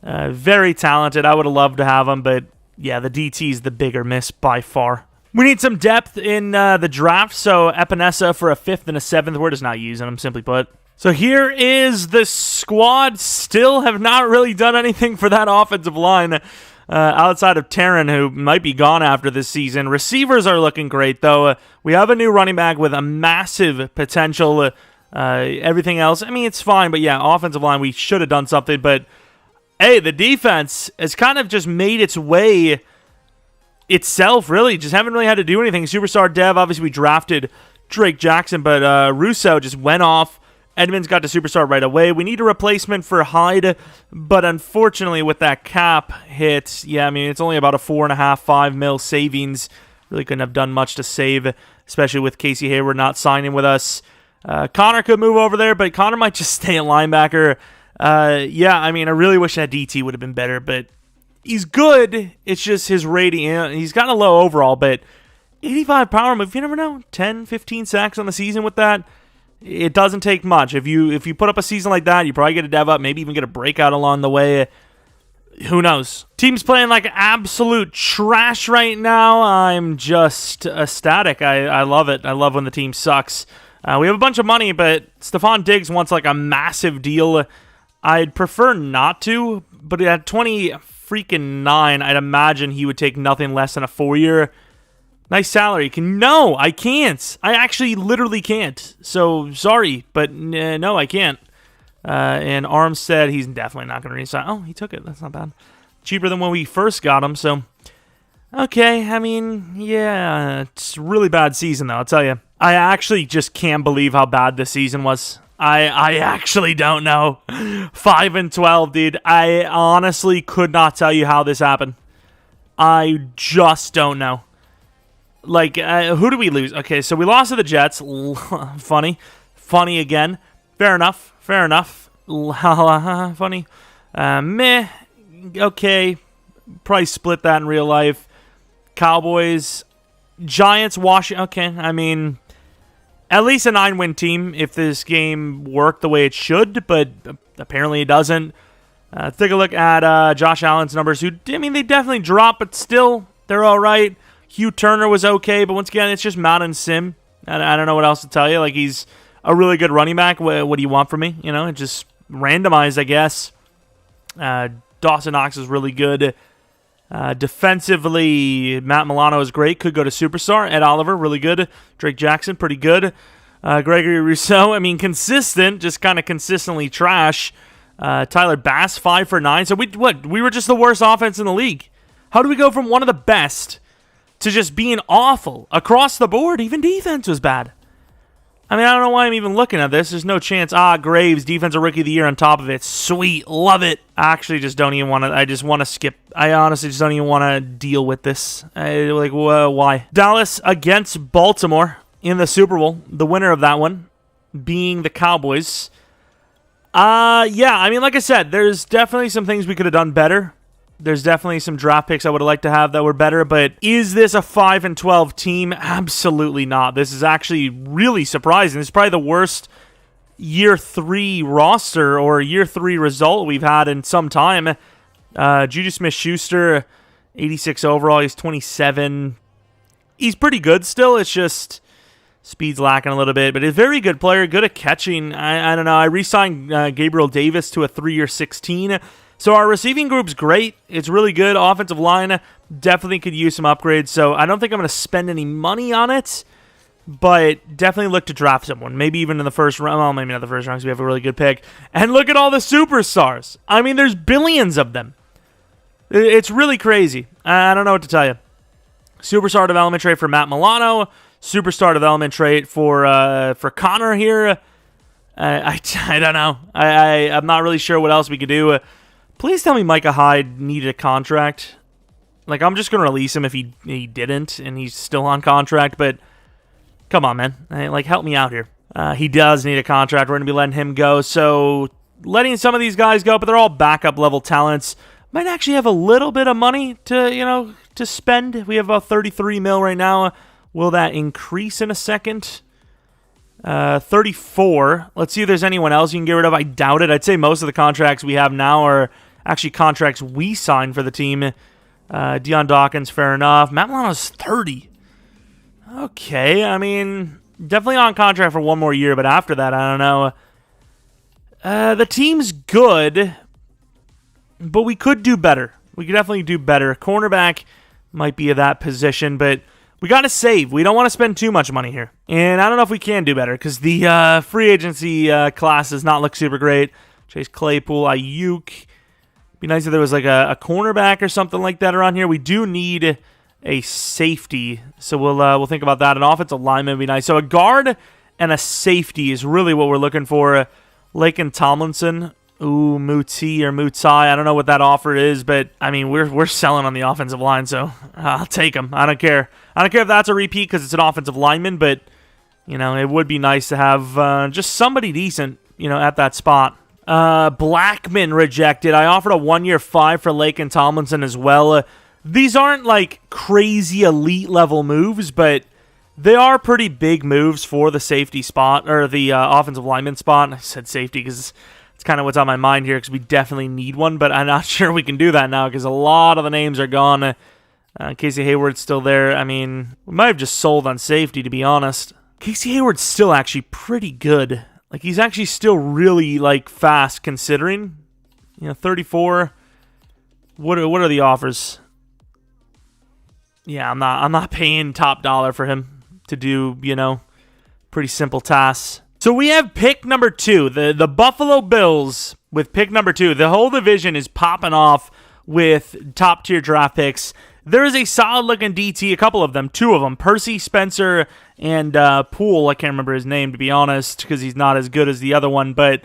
very talented. I would have loved to have him, but yeah, the DT is the bigger miss by far. We need some depth in the draft, so Epinesa for a 5th and a 7th. We're just not using him, simply put. So here is the squad. Still have not really done anything for that offensive line outside of Taryn, who might be gone after this season. Receivers are looking great, though. We have a new running back with a massive potential. Everything else, I mean, it's fine, but yeah, offensive line, we should have done something. But hey, the defense has kind of just made its way itself, really. Just haven't really had to do anything. Superstar dev, obviously we drafted Drake Jackson, but Russo just went off. Edmonds got to superstar right away. We need a replacement for Hyde, but unfortunately with that cap hit, yeah, I mean, it's only about a 4.5, 5 mil savings. Really couldn't have done much to save, especially with Casey Hayward not signing with us. Connor could move over there, but Connor might just stay at linebacker. Yeah, I mean, I really wish that DT would have been better, but he's good. It's just his rating. He's got a low overall, but 85 power move, you never know. 10, 15 sacks on the season with that. It doesn't take much. If you put up a season like that, you probably get a dev up, maybe even get a breakout along the way. Who knows? Team's playing like absolute trash right now. I'm just ecstatic. I love it. I love when the team sucks. We have a bunch of money, but Stephon Diggs wants like a massive deal. I'd prefer not to, but at 29, I'd imagine he would take nothing less than a 4-year. Nice salary. No, I can't. I actually literally can't. So, sorry, but no, I can't. And Arms said he's definitely not going to resign. Oh, he took it. That's not bad. Cheaper than when we first got him, so... Okay, I mean, yeah, it's a really bad season, though, I'll tell you. I actually just can't believe how bad this season was. I actually don't know. 5-12, dude. I honestly could not tell you how this happened. I just don't know. Like, who do we lose? Okay, so we lost to the Jets. Funny. Funny again. Fair enough. Funny. Meh. Okay. Probably split that in real life. Cowboys. Giants, Washington. Okay, I mean, at least a 9-win team if this game worked the way it should, but apparently it doesn't. Take a look at Josh Allen's numbers, who, I mean, they definitely dropped, but still, they're all right. Hugh Turner was okay, but once again, it's just Madden Sim. I don't know what else to tell you. Like, he's a really good running back. What do you want from me? You know, it just randomized, I guess. Dawson Knox is really good. Defensively, Matt Milano is great. Could go to Superstar. Ed Oliver, really good. Drake Jackson, pretty good. Gregory Rousseau, I mean, consistent, just kind of consistently trash. Tyler Bass, 5 for 9. So we were just the worst offense in the league. How do we go from one of the best to just being awful across the board? Even defense was bad. I mean, I don't know why I'm even looking at this. There's no chance. Graves, Defensive Rookie of the Year on top of it. Sweet. Love it. I actually just don't even want to. I just want to skip. I honestly just don't even want to deal with this. Why? Dallas against Baltimore in the Super Bowl. The winner of that one being the Cowboys. Yeah, I mean, like I said, there's definitely some things we could have done better. There's definitely some draft picks I would have liked to have that were better, but is this a 5-12 team? Absolutely not. This is actually really surprising. This is probably the worst year 3 roster or year 3 result we've had in some time. Juju Smith-Schuster, 86 overall. He's 27. He's pretty good still. It's just speed's lacking a little bit, but he's a very good player, good at catching. I don't know. I re-signed Gabriel Davis to a 3-year 16. So our receiving group's great. It's really good. Offensive line definitely could use some upgrades. So I don't think I'm going to spend any money on it, but definitely look to draft someone. Maybe even in the first round. Well, maybe not the first round because we have a really good pick. And look at all the superstars. I mean, there's billions of them. It's really crazy. I don't know what to tell you. Superstar development trait for Matt Milano. Superstar development trait for Connor here. I don't know. I'm not really sure what else we could do. Please tell me Micah Hyde needed a contract. Like, I'm just going to release him if he didn't, and he's still on contract, but come on, man. Like, help me out here. He does need a contract. We're going to be letting him go, so letting some of these guys go, but they're all backup-level talents. Might actually have a little bit of money to spend. We have about 33 mil right now. Will that increase in a second? 34. Let's see if there's anyone else you can get rid of. I doubt it. I'd say most of the contracts we have now are actually contracts we signed for the team. Deion Dawkins, fair enough. Matt Milano's 30. Okay, I mean, definitely on contract for one more year, but after that, I don't know. The team's good, but we could do better. We could definitely do better. Cornerback might be of that position, but we got to save. We don't want to spend too much money here. And I don't know if we can do better because the free agency class does not look super great. Chase Claypool, Ayuk. Be nice if there was like a cornerback or something like that around here. We do need a safety, so we'll think about that. An offensive lineman would be nice. So a guard and a safety is really what we're looking for. Laken Tomlinson. Ooh, Muti or Mutai. I don't know what that offer is, but I mean we're selling on the offensive line, so I'll take him. I don't care. I don't care if that's a repeat because it's an offensive lineman, but it would be nice to have just somebody decent, at that spot. Blackman rejected. I offered a 1-year 5 for Laken Tomlinson as well. These aren't like crazy elite level moves, but They are pretty big moves for the safety spot, or the offensive lineman spot. I said safety because it's kind of what's on my mind here because we definitely need one, but I'm not sure we can do that now because a lot of the names are gone. Casey Hayward's still there. I mean, we might have just sold on safety, to be honest. Casey Hayward's still actually pretty good. Like, he's actually still really, like, fast considering. 34. What are the offers? Yeah, I'm not paying top dollar for him to do, pretty simple tasks. So we have pick number 2, the Buffalo Bills with pick number 2. The whole division is popping off with top-tier draft picks. There is a solid-looking DT, a couple of them, 2 of them, Percy, Spencer, and Poole. I can't remember his name, to be honest, because he's not as good as the other one, but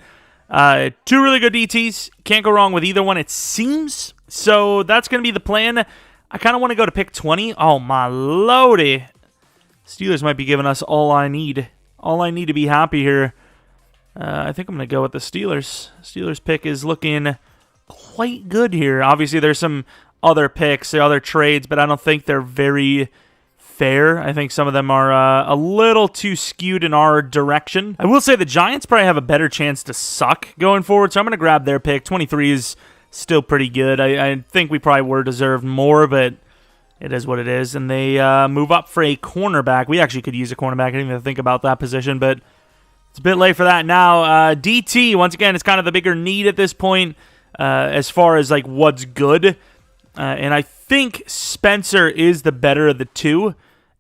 2 really good DTs. Can't go wrong with either one, it seems. So that's going to be the plan. I kind of want to go to pick 20. Oh, my lordy. Steelers might be giving us all I need. All I need to be happy here. I think I'm going to go with the Steelers. Steelers pick is looking quite good here. Obviously, there's some other picks, other trades, but I don't think they're very fair. I think some of them are a little too skewed in our direction. I will say the Giants probably have a better chance to suck going forward, so I'm going to grab their pick. 23 is still pretty good. I think we probably were deserved more, but it is what it is. And they move up for a cornerback. We actually could use a cornerback. I didn't even think about that position, but it's a bit late for that now. DT, once again, it's kind of the bigger need at this point as far as like what's good. And I think Spencer is the better of the 2.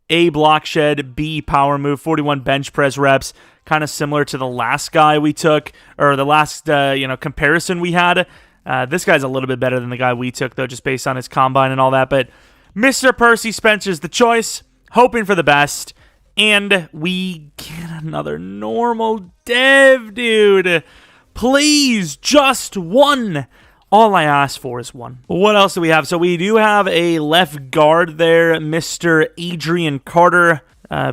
A, block shed, B, power move, 41 bench press reps, kind of similar to the last guy we took, or the last comparison we had. This guy's a little bit better than the guy we took, though, just based on his combine and all that. But Mr. Percy Spencer's the choice, hoping for the best, and we get another normal dev, dude. Please, just one. All I ask for is one. What else do we have? So we do have a left guard there, Mr. Adrian Carter.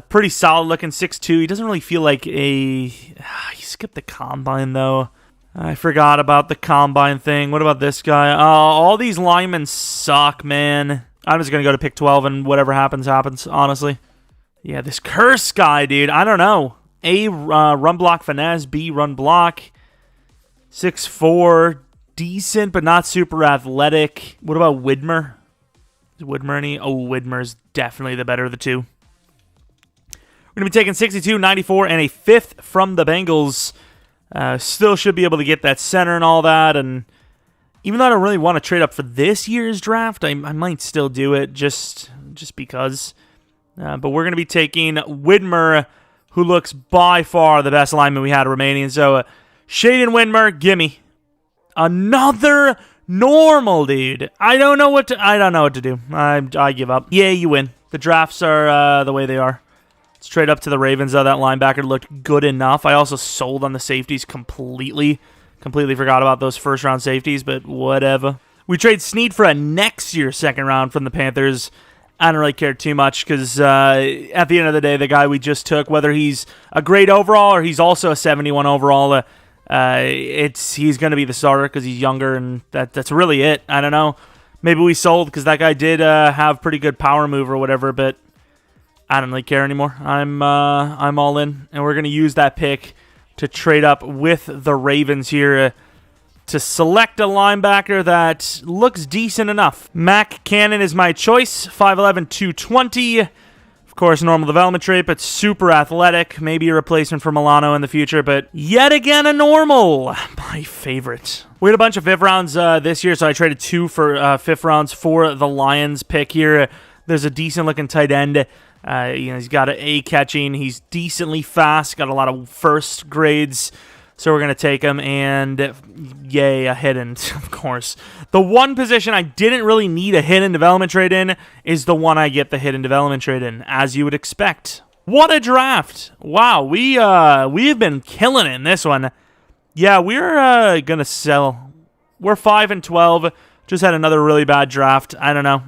Pretty solid looking, 6'2". He doesn't really feel like he skipped the combine, though. I forgot about the combine thing. What about this guy? All these linemen suck, man. I'm just going to go to pick 12 and whatever happens, happens, honestly. Yeah, this curse guy, dude. I don't know. A, run block finesse. B, run block. 6'4", decent, but not super athletic. What about Widmer? Is Widmer any? Oh, Widmer's definitely the better of the 2. We're going to be taking 62, 94, and a 5th from the Bengals. Still should be able to get that center and all that, and even though I don't really want to trade up for this year's draft, I might still do it just because. But we're going to be taking Widmer, who looks by far the best lineman we had remaining. So, Shaden Widmer, gimme. Another normal, dude. I don't know what to do. I give up. Yeah, you win. The drafts are the way they are. Straight up to the Ravens, though. That linebacker looked good enough. I also sold on the safeties completely. Completely forgot about those first-round safeties, but whatever. We trade Snead for a next year second round from the Panthers. I don't really care too much because at the end of the day, the guy we just took, whether he's a great overall or he's also a 71 overall, he's going to be the starter because he's younger, and that's really it. I don't know. Maybe we sold because that guy did have pretty good power move or whatever, but I don't really care anymore. I'm all in, and we're going to use that pick to trade up with the Ravens here to select a linebacker that looks decent enough. Mac Cannon is my choice, 5'11", 220. Of course, normal development trait, but super athletic. Maybe a replacement for Milano in the future, but yet again a normal. My favorite. We had a bunch of 5th rounds this year, so I traded 2 for 5th rounds for the Lions pick here. There's a decent-looking tight end. He's got an A catching. He's decently fast. Got a lot of first grades. So we're going to take him. And yay, a hidden, of course. The one position I didn't really need a hidden development trade in is the one I get the hidden development trade in, as you would expect. What a draft. Wow, we have been killing it in this one. Yeah, we're going to sell. We're 5-12. Just had another really bad draft. I don't know.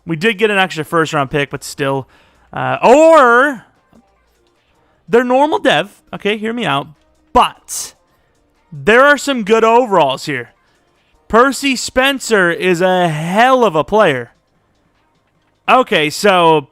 We did get an extra first-round pick, but still. Or they're normal dev. Okay, hear me out. But there are some good overalls here. Percy Spencer is a hell of a player. Okay, so,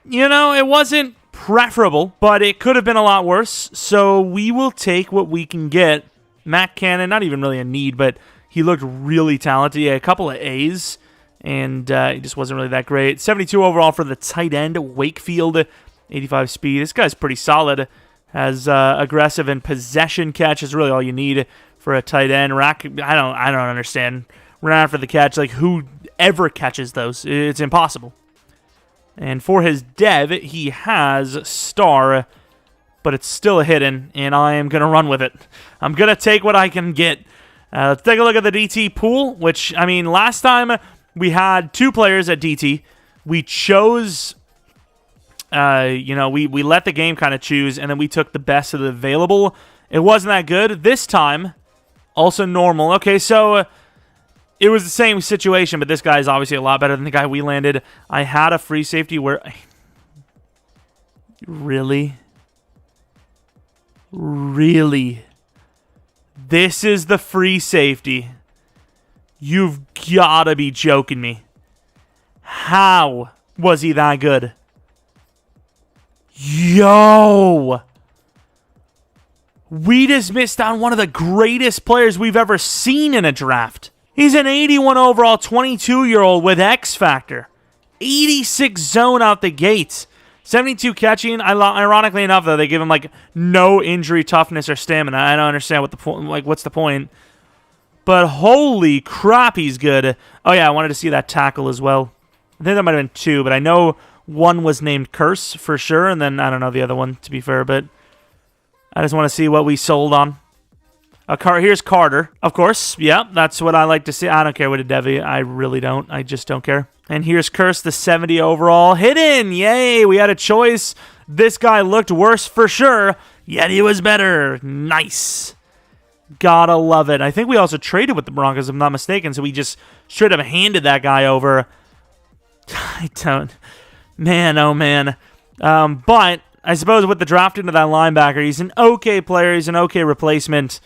it wasn't preferable, but it could have been a lot worse. So we will take what we can get. Matt Cannon, not even really a need, but he looked really talented. He had a couple of A's, and he just wasn't really that great. 72 overall for the tight end, Wakefield, 85 speed. This guy's pretty solid. Has aggressive and possession catch is really all you need for a tight end. I don't understand. Run after the catch, like who ever catches those? It's impossible. And for his dev, he has star, but it's still a hidden, and I am going to run with it. I'm going to take what I can get. Let's take a look at the DT pool, which, I mean, last time we had 2 players at DT. We chose, we let the game kind of choose, and then we took the best of the available. It wasn't that good. This time, also normal. Okay, so it was the same situation, but this guy is obviously a lot better than the guy we landed. I had a free safety where... Really? Really? This is the free safety? You've got to be joking me. How was he that good? Yo! We just missed on one of the greatest players we've ever seen in a draft. He's an 81 overall 22-year-old with X Factor. 86 zone out the gates. 72 catching. Ironically enough, though, they give him like no injury toughness or stamina. I don't understand what the point. Like, what's the point? But holy crap, he's good. Oh yeah, I wanted to see that tackle as well. I think there might have been 2, but I know one was named Curse for sure, and then I don't know the other one to be fair. But I just want to see what we sold on. Here's Carter, of course. Yeah, that's what I like to see. I don't care what a Devi. I really don't. I just don't care. And here's Curse, the 70 overall. Hidden! Yay! We had a choice. This guy looked worse for sure, yet he was better. Nice. Gotta love it. I think we also traded with the Broncos, if I'm not mistaken, so we just straight up handed that guy over. I don't... Man, oh man. But I suppose with the draft into that linebacker, he's an okay player. He's an okay replacement.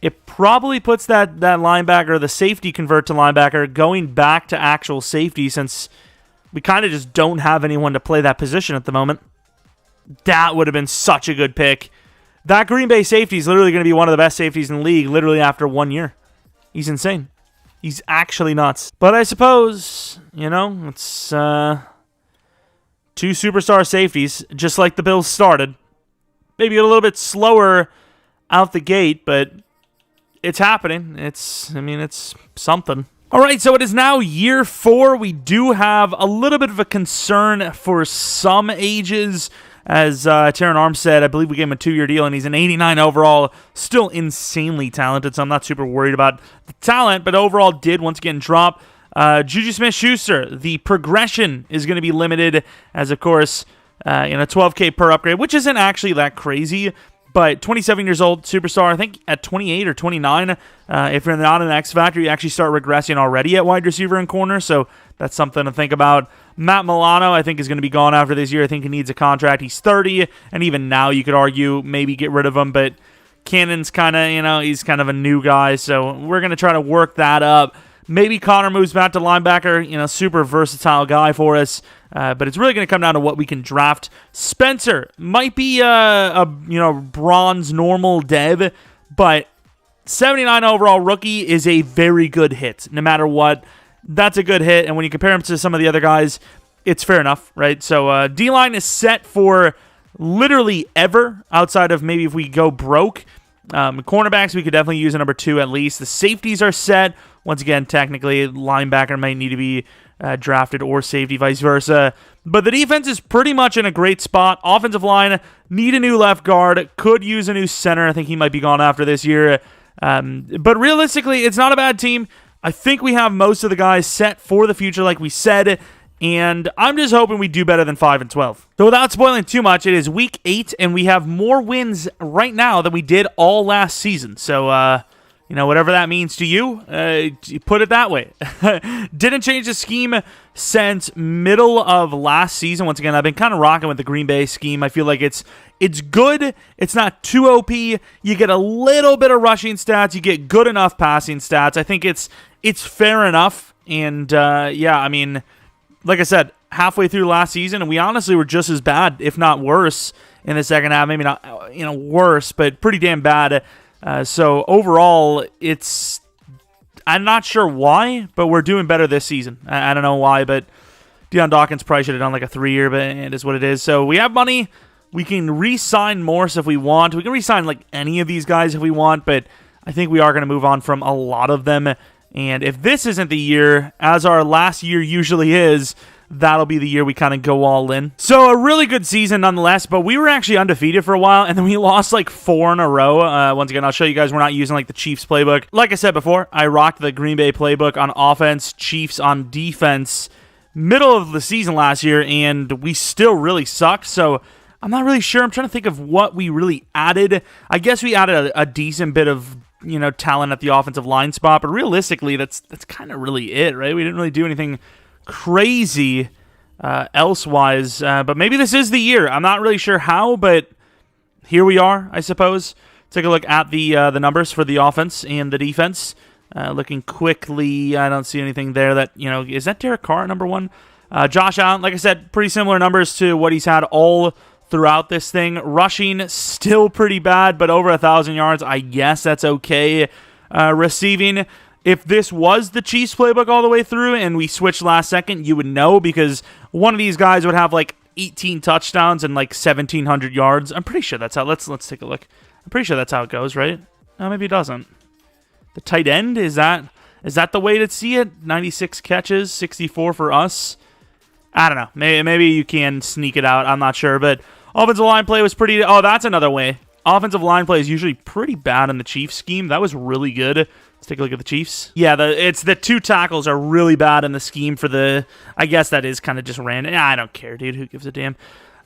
It probably puts that linebacker, the safety convert to linebacker, going back to actual safety since we kind of just don't have anyone to play that position at the moment. That would have been such a good pick. That Green Bay safety is literally going to be one of the best safeties in the league literally after 1 year. He's insane. He's actually nuts. But I suppose, it's 2 superstar safeties, just like the Bills started. Maybe a little bit slower out the gate, but it's happening. It's something. All right, so it is now year 4. We do have a little bit of a concern for some ages. As Taron Armstead, I believe we gave him a 2-year deal, and he's an 89 overall. Still insanely talented, so I'm not super worried about the talent, but overall did once again drop. Juju Smith-Schuster, the progression is going to be limited as, of course, $12K per upgrade, which isn't actually that crazy. But 27 years old, superstar, I think at 28 or 29, if you're not an X Factor, you actually start regressing already at wide receiver and corner, so that's something to think about. Matt Milano, I think, is going to be gone after this year. I think he needs a contract. He's 30, and even now you could argue maybe get rid of him, but Cannon's kind of, he's kind of a new guy, so we're going to try to work that up. Maybe Connor moves back to linebacker, super versatile guy for us. But it's really going to come down to what we can draft. Spencer might be a bronze normal dev, but 79 overall rookie is a very good hit. No matter what, that's a good hit. And when you compare him to some of the other guys, it's fair enough, right? So D-line is set for literally ever outside of maybe if we go broke. Cornerbacks, we could definitely use a number 2 at least. The safeties are set. Once again, technically, linebacker might need to be drafted or safety, vice versa. But the defense is pretty much in a great spot. Offensive line, need a new left guard. Could use a new center. I think he might be gone after this year. But realistically, it's not a bad team. I think we have most of the guys set for the future, like we said. And I'm just hoping we do better than 5-12. So without spoiling too much, it is week 8, and we have more wins right now than we did all last season. So, whatever that means to you, put it that way. Didn't change the scheme since middle of last season. Once again, I've been kind of rocking with the Green Bay scheme. I feel like it's good. It's not too OP. You get a little bit of rushing stats. You get good enough passing stats. I think it's fair enough. And, like I said, halfway through last season, and we honestly were just as bad, if not worse, in the second half. Maybe not, worse, but pretty damn bad. So overall, I'm not sure why, but we're doing better this season. I don't know why, but Deion Dawkins probably should have done like a 3-year, but it is what it is. So we have money. We can re-sign Morse if we want. We can re-sign like any of these guys if we want, but I think we are going to move on from a lot of them. And if this isn't the year, as our last year usually is, that'll be the year we kind of go all in. So a really good season nonetheless, but we were actually undefeated for a while, and then we lost like 4 in a row. Once again, I'll show you guys we're not using like the Chiefs playbook. Like I said before, I rocked the Green Bay playbook on offense, Chiefs on defense, middle of the season last year, and we still really suck. So I'm not really sure. I'm trying to think of what we really added. I guess we added a decent bit of talent at the offensive line spot, but realistically, that's kind of really it, right? We didn't really do anything crazy elsewise, but maybe this is the year. I'm not really sure how, but here we are, I suppose. Take a look at the numbers for the offense and the defense. Looking quickly, I don't see anything there that, is that Derek Carr, number 1? Josh Allen, like I said, pretty similar numbers to what he's had all throughout this thing. Rushing, still pretty bad, but over 1,000 yards, I guess that's okay. Receiving, if this was the Chiefs playbook all the way through and we switched last second, you would know, because one of these guys would have like 18 touchdowns and like 1,700 yards. I'm pretty sure that's how, let's take a look. I'm pretty sure that's how it goes, right? No, maybe it doesn't. The tight end, is that the way to see it? 96 catches, 64 for us. I don't know. Maybe you can sneak it out. I'm not sure, but offensive line play was pretty... Oh, that's another way. Offensive line play is usually pretty bad in the Chiefs scheme. That was really good. Let's take a look at the Chiefs. Yeah, it's the 2 tackles are really bad in the scheme for the... I guess that is kind of just random. I don't care, dude. Who gives a damn?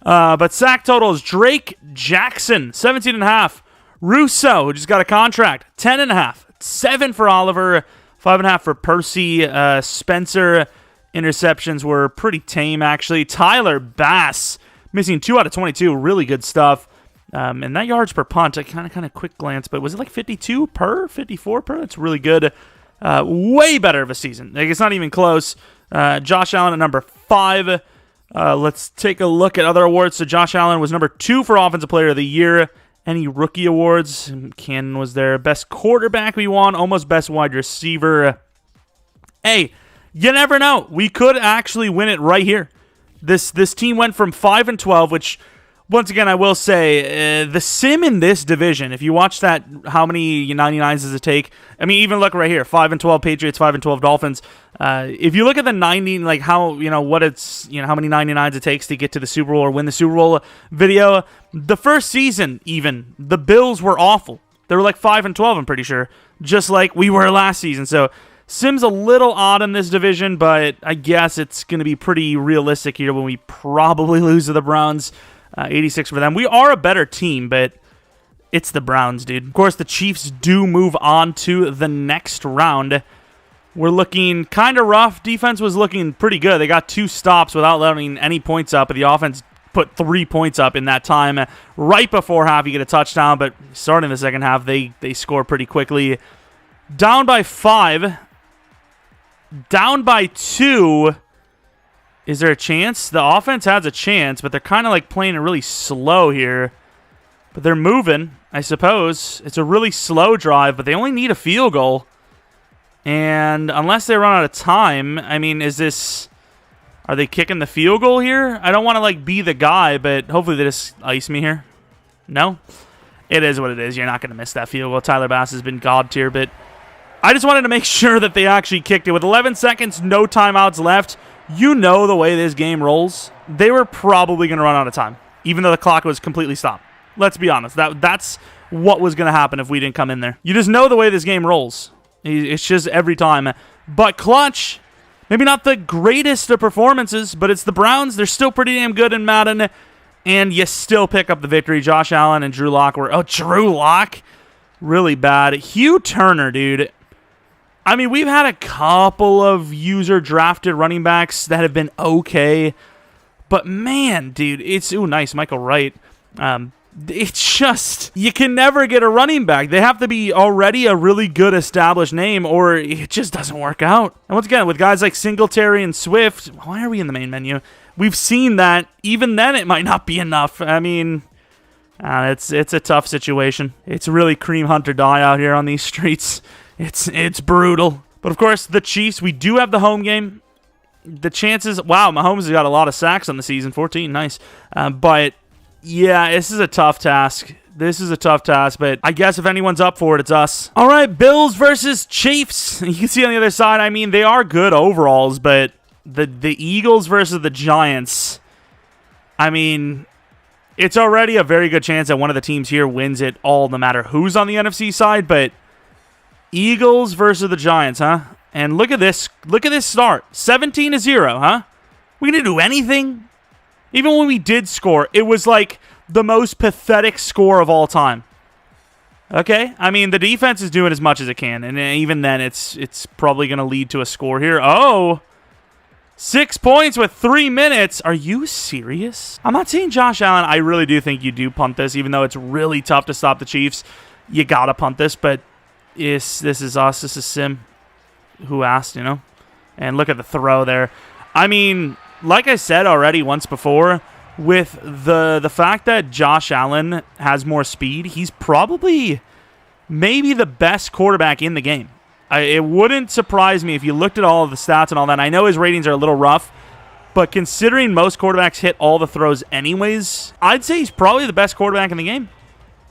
But sack totals, Drake Jackson, 17.5. Russo, who just got a contract, 10.5. 7 for Oliver, 5.5 for Percy. Spencer, interceptions were pretty tame, actually. Tyler Bass, missing 2 out of 22. Really good stuff. And that yards per punt, I kind of quick glance, but was it like 52 per, 54 per? That's really good. Way better of a season. Like, it's not even close. Josh Allen at number 5. Let's take a look at other awards. So Josh Allen was number 2 for Offensive Player of the Year. Any rookie awards? Cannon was there. Best quarterback we won. Almost best wide receiver. Hey, you never know. We could actually win it right here. This team went from 5-12, which, once again, I will say, the sim in this division, if you watch that, how many 99s does it take? I mean, even look right here, 5-12 Patriots, 5-12 Dolphins. If you look at the 90, like how, what it's, how many 99s it takes to get to the Super Bowl or win the Super Bowl video, the first season, even, the Bills were awful. They were like 5-12, I'm pretty sure, just like we were last season. So, sim's a little odd in this division, but I guess it's going to be pretty realistic here when we probably lose to the Browns. 86 for them. We are a better team, but it's the Browns, dude. Of course, the Chiefs do move on to the next round. We're looking kind of rough. Defense was looking pretty good. They got 2 stops without letting any points up, but the offense put 3 points up in that time. Right before half, you get a touchdown, but starting the second half, they score pretty quickly. Down by 5. Down by 2. Is there a chance? The offense has a chance, but they're kind of like playing it really slow here. But they're moving, I suppose. It's a really slow drive, but they only need a field goal. And unless they run out of time, I mean, are they kicking the field goal here? I don't want to like be the guy, but hopefully they just ice me here. No? It is what it is. You're not going to miss that field goal. Tyler Bass has been god tier, but I just wanted to make sure that they actually kicked it. With 11 seconds, no timeouts left. You know the way this game rolls. They were probably going to run out of time, even though the clock was completely stopped. Let's be honest. That's what was going to happen if we didn't come in there. You just know the way this game rolls. It's just every time. But clutch, maybe not the greatest of performances, but it's the Browns. They're still pretty damn good in Madden, and you still pick up the victory. Josh Allen and Drew Lock were... Oh, Drew Lock? Really bad. Hugh Turner, dude. I mean, we've had a couple of user-drafted running backs that have been okay. But, man, dude, it's... Ooh, nice. Michael Wright. It's just, you can never get a running back. They have to be already a really good established name, or it just doesn't work out. And once again, with guys like Singletary and Swift, why are we in the main menu? We've seen that even then it might not be enough. I mean, it's a tough situation. It's really cream hunt or die out here on these streets. It's brutal. But of course, the Chiefs, we do have the home game. The chances, wow, Mahomes has got a lot of sacks on the season, 14, nice. But yeah, this is a tough task. But I guess if anyone's up for it, it's us. All right, Bills versus Chiefs. You can see on the other side, I mean, they are good overalls, but the Eagles versus the Giants, I mean, it's already a very good chance that one of the teams here wins it all, no matter who's on the NFC side, but Eagles versus the Giants, huh? And look at this. Look at this start. 17-0, huh? We didn't do anything. Even when we did score, it was like the most pathetic score of all time. Okay? I mean, the defense is doing as much as it can, and even then, it's probably going to lead to a score here. Oh! 6 points with 3 minutes. Are you serious? I'm not saying Josh Allen. I really do think you do punt this, even though it's really tough to stop the Chiefs. You got to punt this, but this is us. This is Sim. Who asked, you know? And look at the throw there. I mean, like I said already once before, with the fact that Josh Allen has more speed, he's probably maybe the best quarterback in the game. It wouldn't surprise me if you looked at all of the stats and all that. I know his ratings are a little rough, but considering most quarterbacks hit all the throws anyways, I'd say he's probably the best quarterback in the game.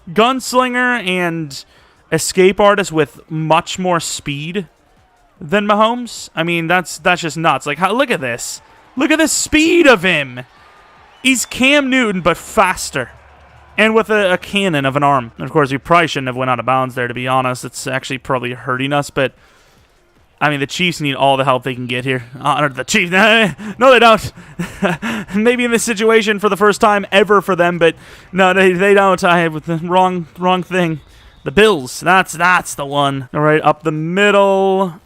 Gunslinger and escape artist with much more speed than Mahomes. I mean, that's just nuts. Like, look at this. Look at the speed of him. He's Cam Newton, but faster. And with a cannon of an arm. And of course, we probably shouldn't have went out of bounds there, to be honest. It's actually probably hurting us, but I mean, the Chiefs need all the help they can get here. Or the Chiefs. No, they don't. Maybe in this situation for the first time ever for them, but no, they don't. I have the wrong thing. The Bills. That's the one. All right, up the middle.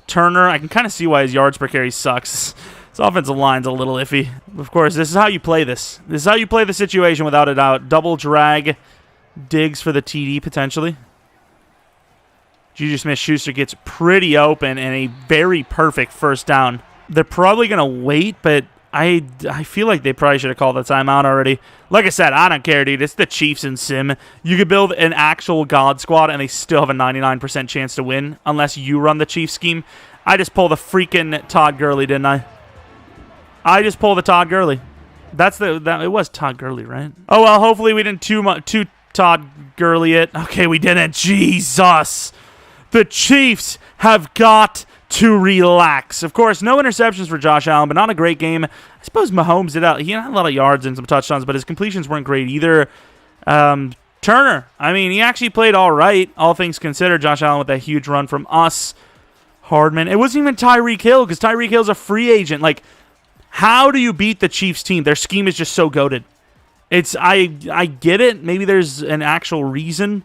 Turner. I can kind of see why his yards per carry sucks. His offensive line's a little iffy. Of course, this is how you play this. This is how you play the situation without a doubt. Double drag. Diggs for the TD, potentially. Juju Smith-Schuster gets pretty open and a very perfect first down. They're probably going to wait, but I feel like they probably should have called the timeout already. Like I said, I don't care, dude. It's the Chiefs and Sim. You could build an actual God squad, and they still have a 99% chance to win, unless you run the Chiefs scheme. I just pulled a freaking Todd Gurley, didn't I? I just pulled the Todd Gurley. It was Todd Gurley, right? Oh, well, hopefully we didn't too Todd Gurley it. Okay, we didn't. Jesus. The Chiefs have got to relax. Of course, no interceptions for Josh Allen, but not a great game. I suppose Mahomes did out. He had a lot of yards and some touchdowns, but his completions weren't great either. Turner, I mean, he actually played all right, all things considered. Josh Allen with that huge run from us. Hardman. It wasn't even Tyreek Hill, because Tyreek Hill's a free agent. Like, how do you beat the Chiefs team? Their scheme is just so goated. I get it. Maybe there's an actual reason.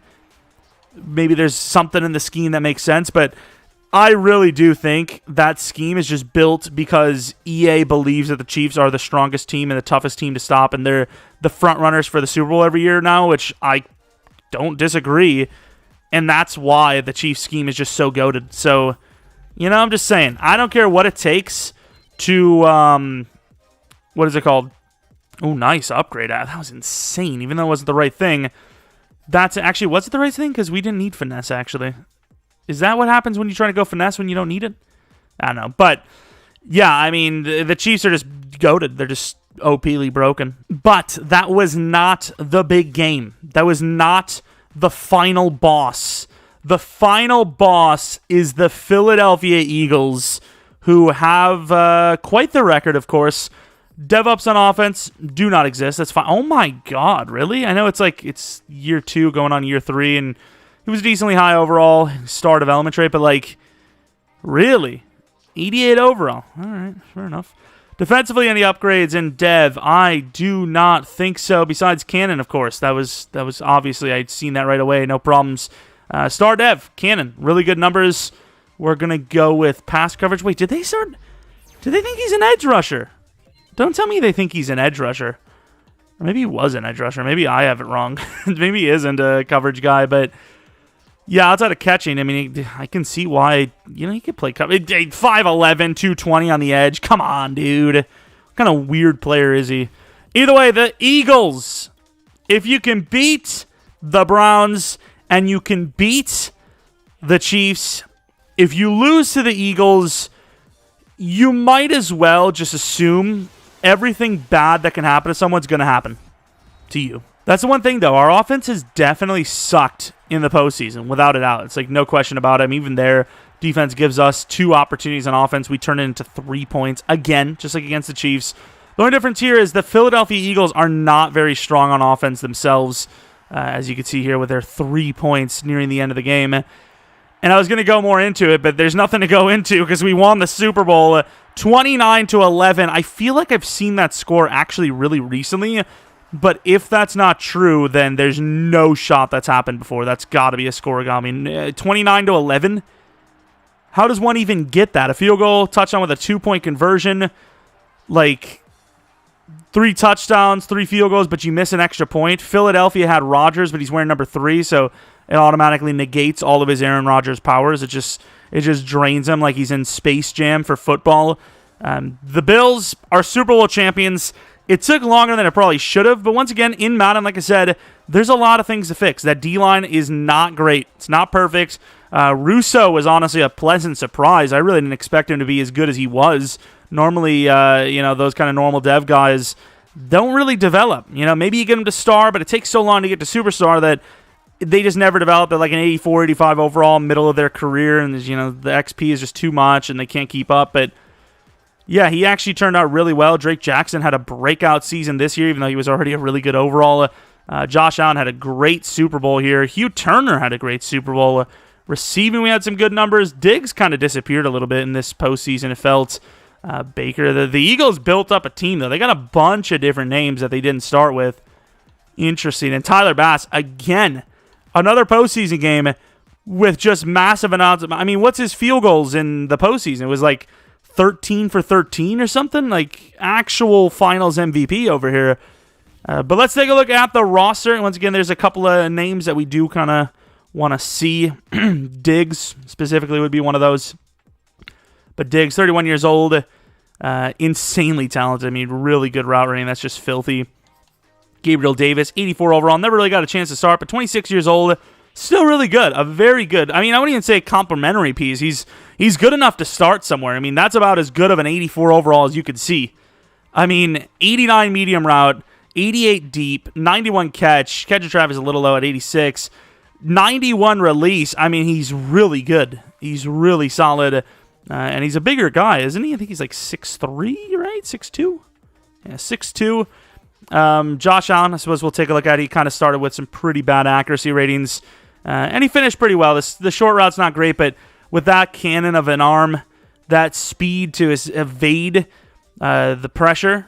Maybe there's something in the scheme that makes sense, but I really do think that scheme is just built because EA believes that the Chiefs are the strongest team and the toughest team to stop, and they're the front runners for the Super Bowl every year now, which I don't disagree, and that's why the Chiefs scheme is just so goated. So, you know, I'm just saying, I don't care what it takes to, what is it called? Oh, nice upgrade. That was insane, even though it wasn't the right thing. That's actually, was it the right thing? Because we didn't need finesse, actually. Is that what happens when you try to go finesse when you don't need it? I don't know. But, yeah, I mean, the Chiefs are just goated. They're just OP'ly broken. But that was not the big game. That was not the final boss. The final boss is the Philadelphia Eagles, who have quite the record, of course. DevOps on offense do not exist. That's fine. Oh, my God. Really? I know it's year 2 going on year 3, and he was decently high overall, star development rate, but, like, really? 88 overall. All right, fair enough. Defensively, any upgrades in dev? I do not think so, besides Cannon, of course. That was obviously, I'd seen that right away, no problems. Star dev, Cannon, really good numbers. We're going to go with pass coverage. Wait, did they think he's an edge rusher? Don't tell me they think he's an edge rusher. Or maybe he was an edge rusher. Maybe I have it wrong. Maybe he isn't a coverage guy, but yeah, outside of catching, I mean, I can see why, he could play coverage. 5'11", 220 on the edge. Come on, dude. What kind of weird player is he? Either way, the Eagles, if you can beat the Browns and you can beat the Chiefs, if you lose to the Eagles, you might as well just assume everything bad that can happen to someone's going to happen to you. That's the one thing, though. Our offense has definitely sucked in the postseason, without a doubt. It's like no question about it. I mean, even there, defense gives us 2 opportunities on offense. We turn it into 3 points, again, just like against the Chiefs. The only difference here is the Philadelphia Eagles are not very strong on offense themselves, as you can see here with their 3 points nearing the end of the game. And I was going to go more into it, but there's nothing to go into because we won the Super Bowl 29-11. I feel like I've seen that score actually really recently, but if that's not true, then there's no shot that's happened before. That's got to be a score. I mean, 29-11? How does one even get that? A field goal, touchdown with a 2-point conversion, like 3 touchdowns, 3 field goals, but you miss an extra point. Philadelphia had Rodgers, but he's wearing number 3, so it automatically negates all of his Aaron Rodgers powers. It just drains him like he's in Space Jam for football. The Bills are Super Bowl champions. It took longer than it probably should have, but once again, in Madden, like I said, there's a lot of things to fix. That D-line is not great. It's not perfect. Russo was honestly a pleasant surprise. I really didn't expect him to be as good as he was. Normally, those kind of normal dev guys don't really develop. Maybe you get them to star, but it takes so long to get to superstar that they just never develop. They're like an 84, 85 overall, middle of their career, and the XP is just too much, and they can't keep up. But yeah, he actually turned out really well. Drake Jackson had a breakout season this year, even though he was already a really good overall. Josh Allen had a great Super Bowl here. Hugh Turner had a great Super Bowl. Receiving, we had some good numbers. Diggs kind of disappeared a little bit in this postseason, it felt. Baker. The Eagles built up a team, though. They got a bunch of different names that they didn't start with. Interesting. And Tyler Bass, again, another postseason game with just massive amounts of... I mean, what's his field goals in the postseason? It was like 13 for 13 or something? Like actual finals MVP over here. But let's take a look at the roster. And once again, there's a couple of names that we do kind of want to see. Diggs specifically would be one of those. But Diggs, 31 years old, insanely talented. I mean, really good route running. That's just filthy. Gabriel Davis, 84 overall. Never really got a chance to start, but 26 years old. Still really good. A very good, I mean, I wouldn't even say complimentary piece. He's good enough to start somewhere. I mean, that's about as good of an 84 overall as you could see. I mean, 89 medium route, 88 deep, 91 catch. Catch and trap is a little low at 86. 91 release. I mean, he's really good. He's really solid. And he's a bigger guy, isn't he? I think he's like 6'3", right? 6'2"? Yeah, 6'2". Josh Allen, I suppose we'll take a look at. He kind of started with some pretty bad accuracy ratings. And he finished pretty well. The short route's not great, but with that cannon of an arm, that speed to evade the pressure,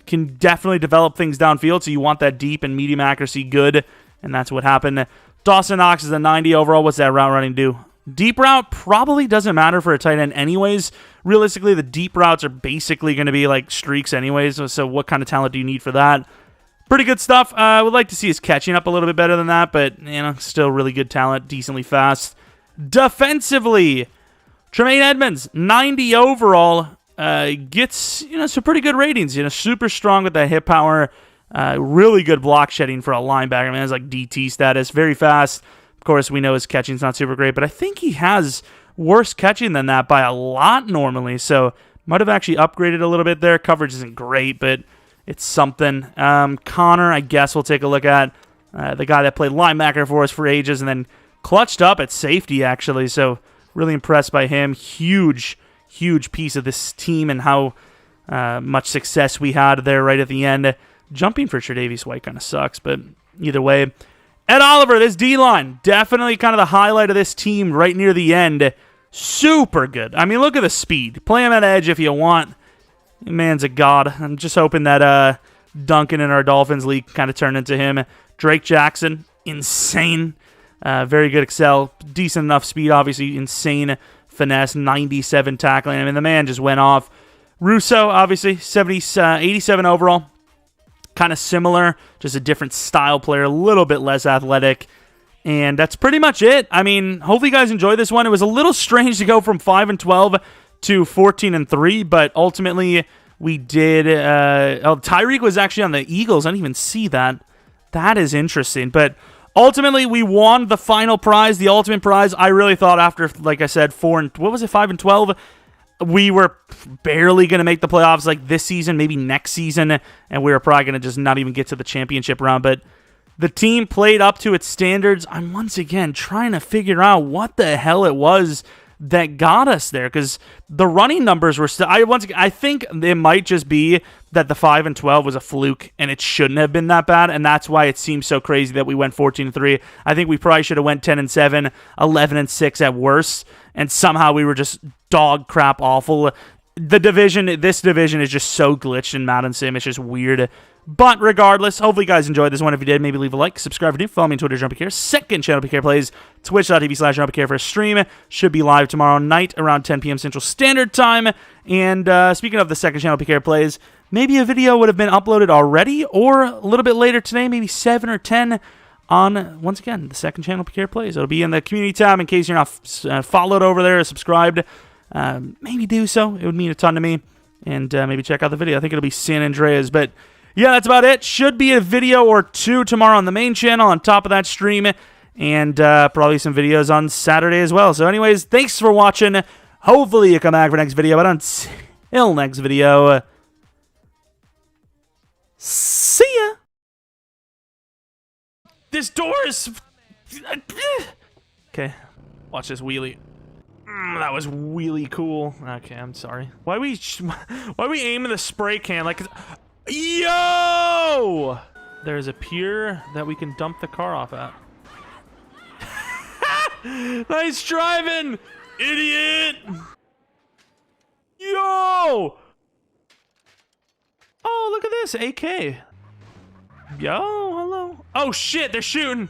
can definitely develop things downfield. So you want that deep and medium accuracy good, and that's what happened. Dawson Knox is a 90 overall. What's that route running do? Deep route probably doesn't matter for a tight end anyways. Realistically, the deep routes are basically going to be like streaks anyways, so what kind of talent do you need for that? Pretty good stuff. I would like to see his catching up a little bit better than that, but still really good talent, decently fast. Defensively, Tremaine Edmonds, 90 overall, gets some pretty good ratings. Super strong with that hip power, really good block shedding for a linebacker. Man, it's like DT status, very fast. Of course, we know his catching's not super great, but I think he has worse catching than that by a lot normally, so might have actually upgraded a little bit there. Coverage isn't great, but it's something. Connor, I guess we'll take a look at. The guy that played linebacker for us for ages and then clutched up at safety, actually, so really impressed by him. Huge piece of this team and how much success we had there right at the end. Jumping for Tre'Davious White kind of sucks, but either way. Ed Oliver, this D-line, definitely kind of the highlight of this team right near the end. Super good. I mean, look at the speed. Play him at edge if you want. Man's a god. I'm just hoping that Duncan in our Dolphins league kind of turned into him. Drake Jackson, insane. Very good excel. Decent enough speed, obviously. Insane finesse. 97 tackling. I mean, the man just went off. Russo, obviously, 87 overall. kind of similar, just a different style player, a little bit less athletic. And that's pretty much it. I mean, hopefully you guys enjoy this one. It was a little strange to go from 5-12 to 14-3, but ultimately we did. Tyreek was actually on the Eagles. I didn't even see that. That is interesting. But ultimately, we won the final prize, the ultimate prize. I really thought after, like I said, 5-12, we were barely going to make the playoffs like this season, maybe next season, and we were probably going to just not even get to the championship round. But the team played up to its standards. I'm once again trying to figure out what the hell it was that got us there, because the running numbers were still. I think it might just be that the 5-12 was a fluke, and it shouldn't have been that bad, and that's why it seems so crazy that we went 14-3. I think we probably should have went 10-7, 11-6 at worst, and somehow we were just dog crap awful. This division is just so glitched in Madden Sim. It's just weird. But regardless, hopefully you guys enjoyed this one. If you did, maybe leave a like, subscribe if you're new, follow me on Twitter, Jeromepkr. Second channel, PK Plays, twitch.tv/Jeromepkr for a stream. Should be live tomorrow night around 10 p.m. Central Standard Time. And speaking of the second channel, PK Plays, maybe a video would have been uploaded already, or a little bit later today, maybe 7 or 10, on, once again, the second channel, PK Plays. It'll be in the community tab in case you're not followed over there or subscribed. Maybe do so. It would mean a ton to me. And maybe check out the video. I think it'll be San Andreas. But yeah, that's about it. Should be a video or two tomorrow on the main channel on top of that stream. And probably some videos on Saturday as well. So anyways, thanks for watching. Hopefully you come back for next video. But until next video, see ya. This door is... Okay, watch this wheelie. That was really cool. Okay, I'm sorry. Why we aim the spray can like... Yo! There's a pier that we can dump the car off at. Nice driving, idiot! Yo! Oh, look at this, AK. Yo, hello. Oh shit, they're shooting.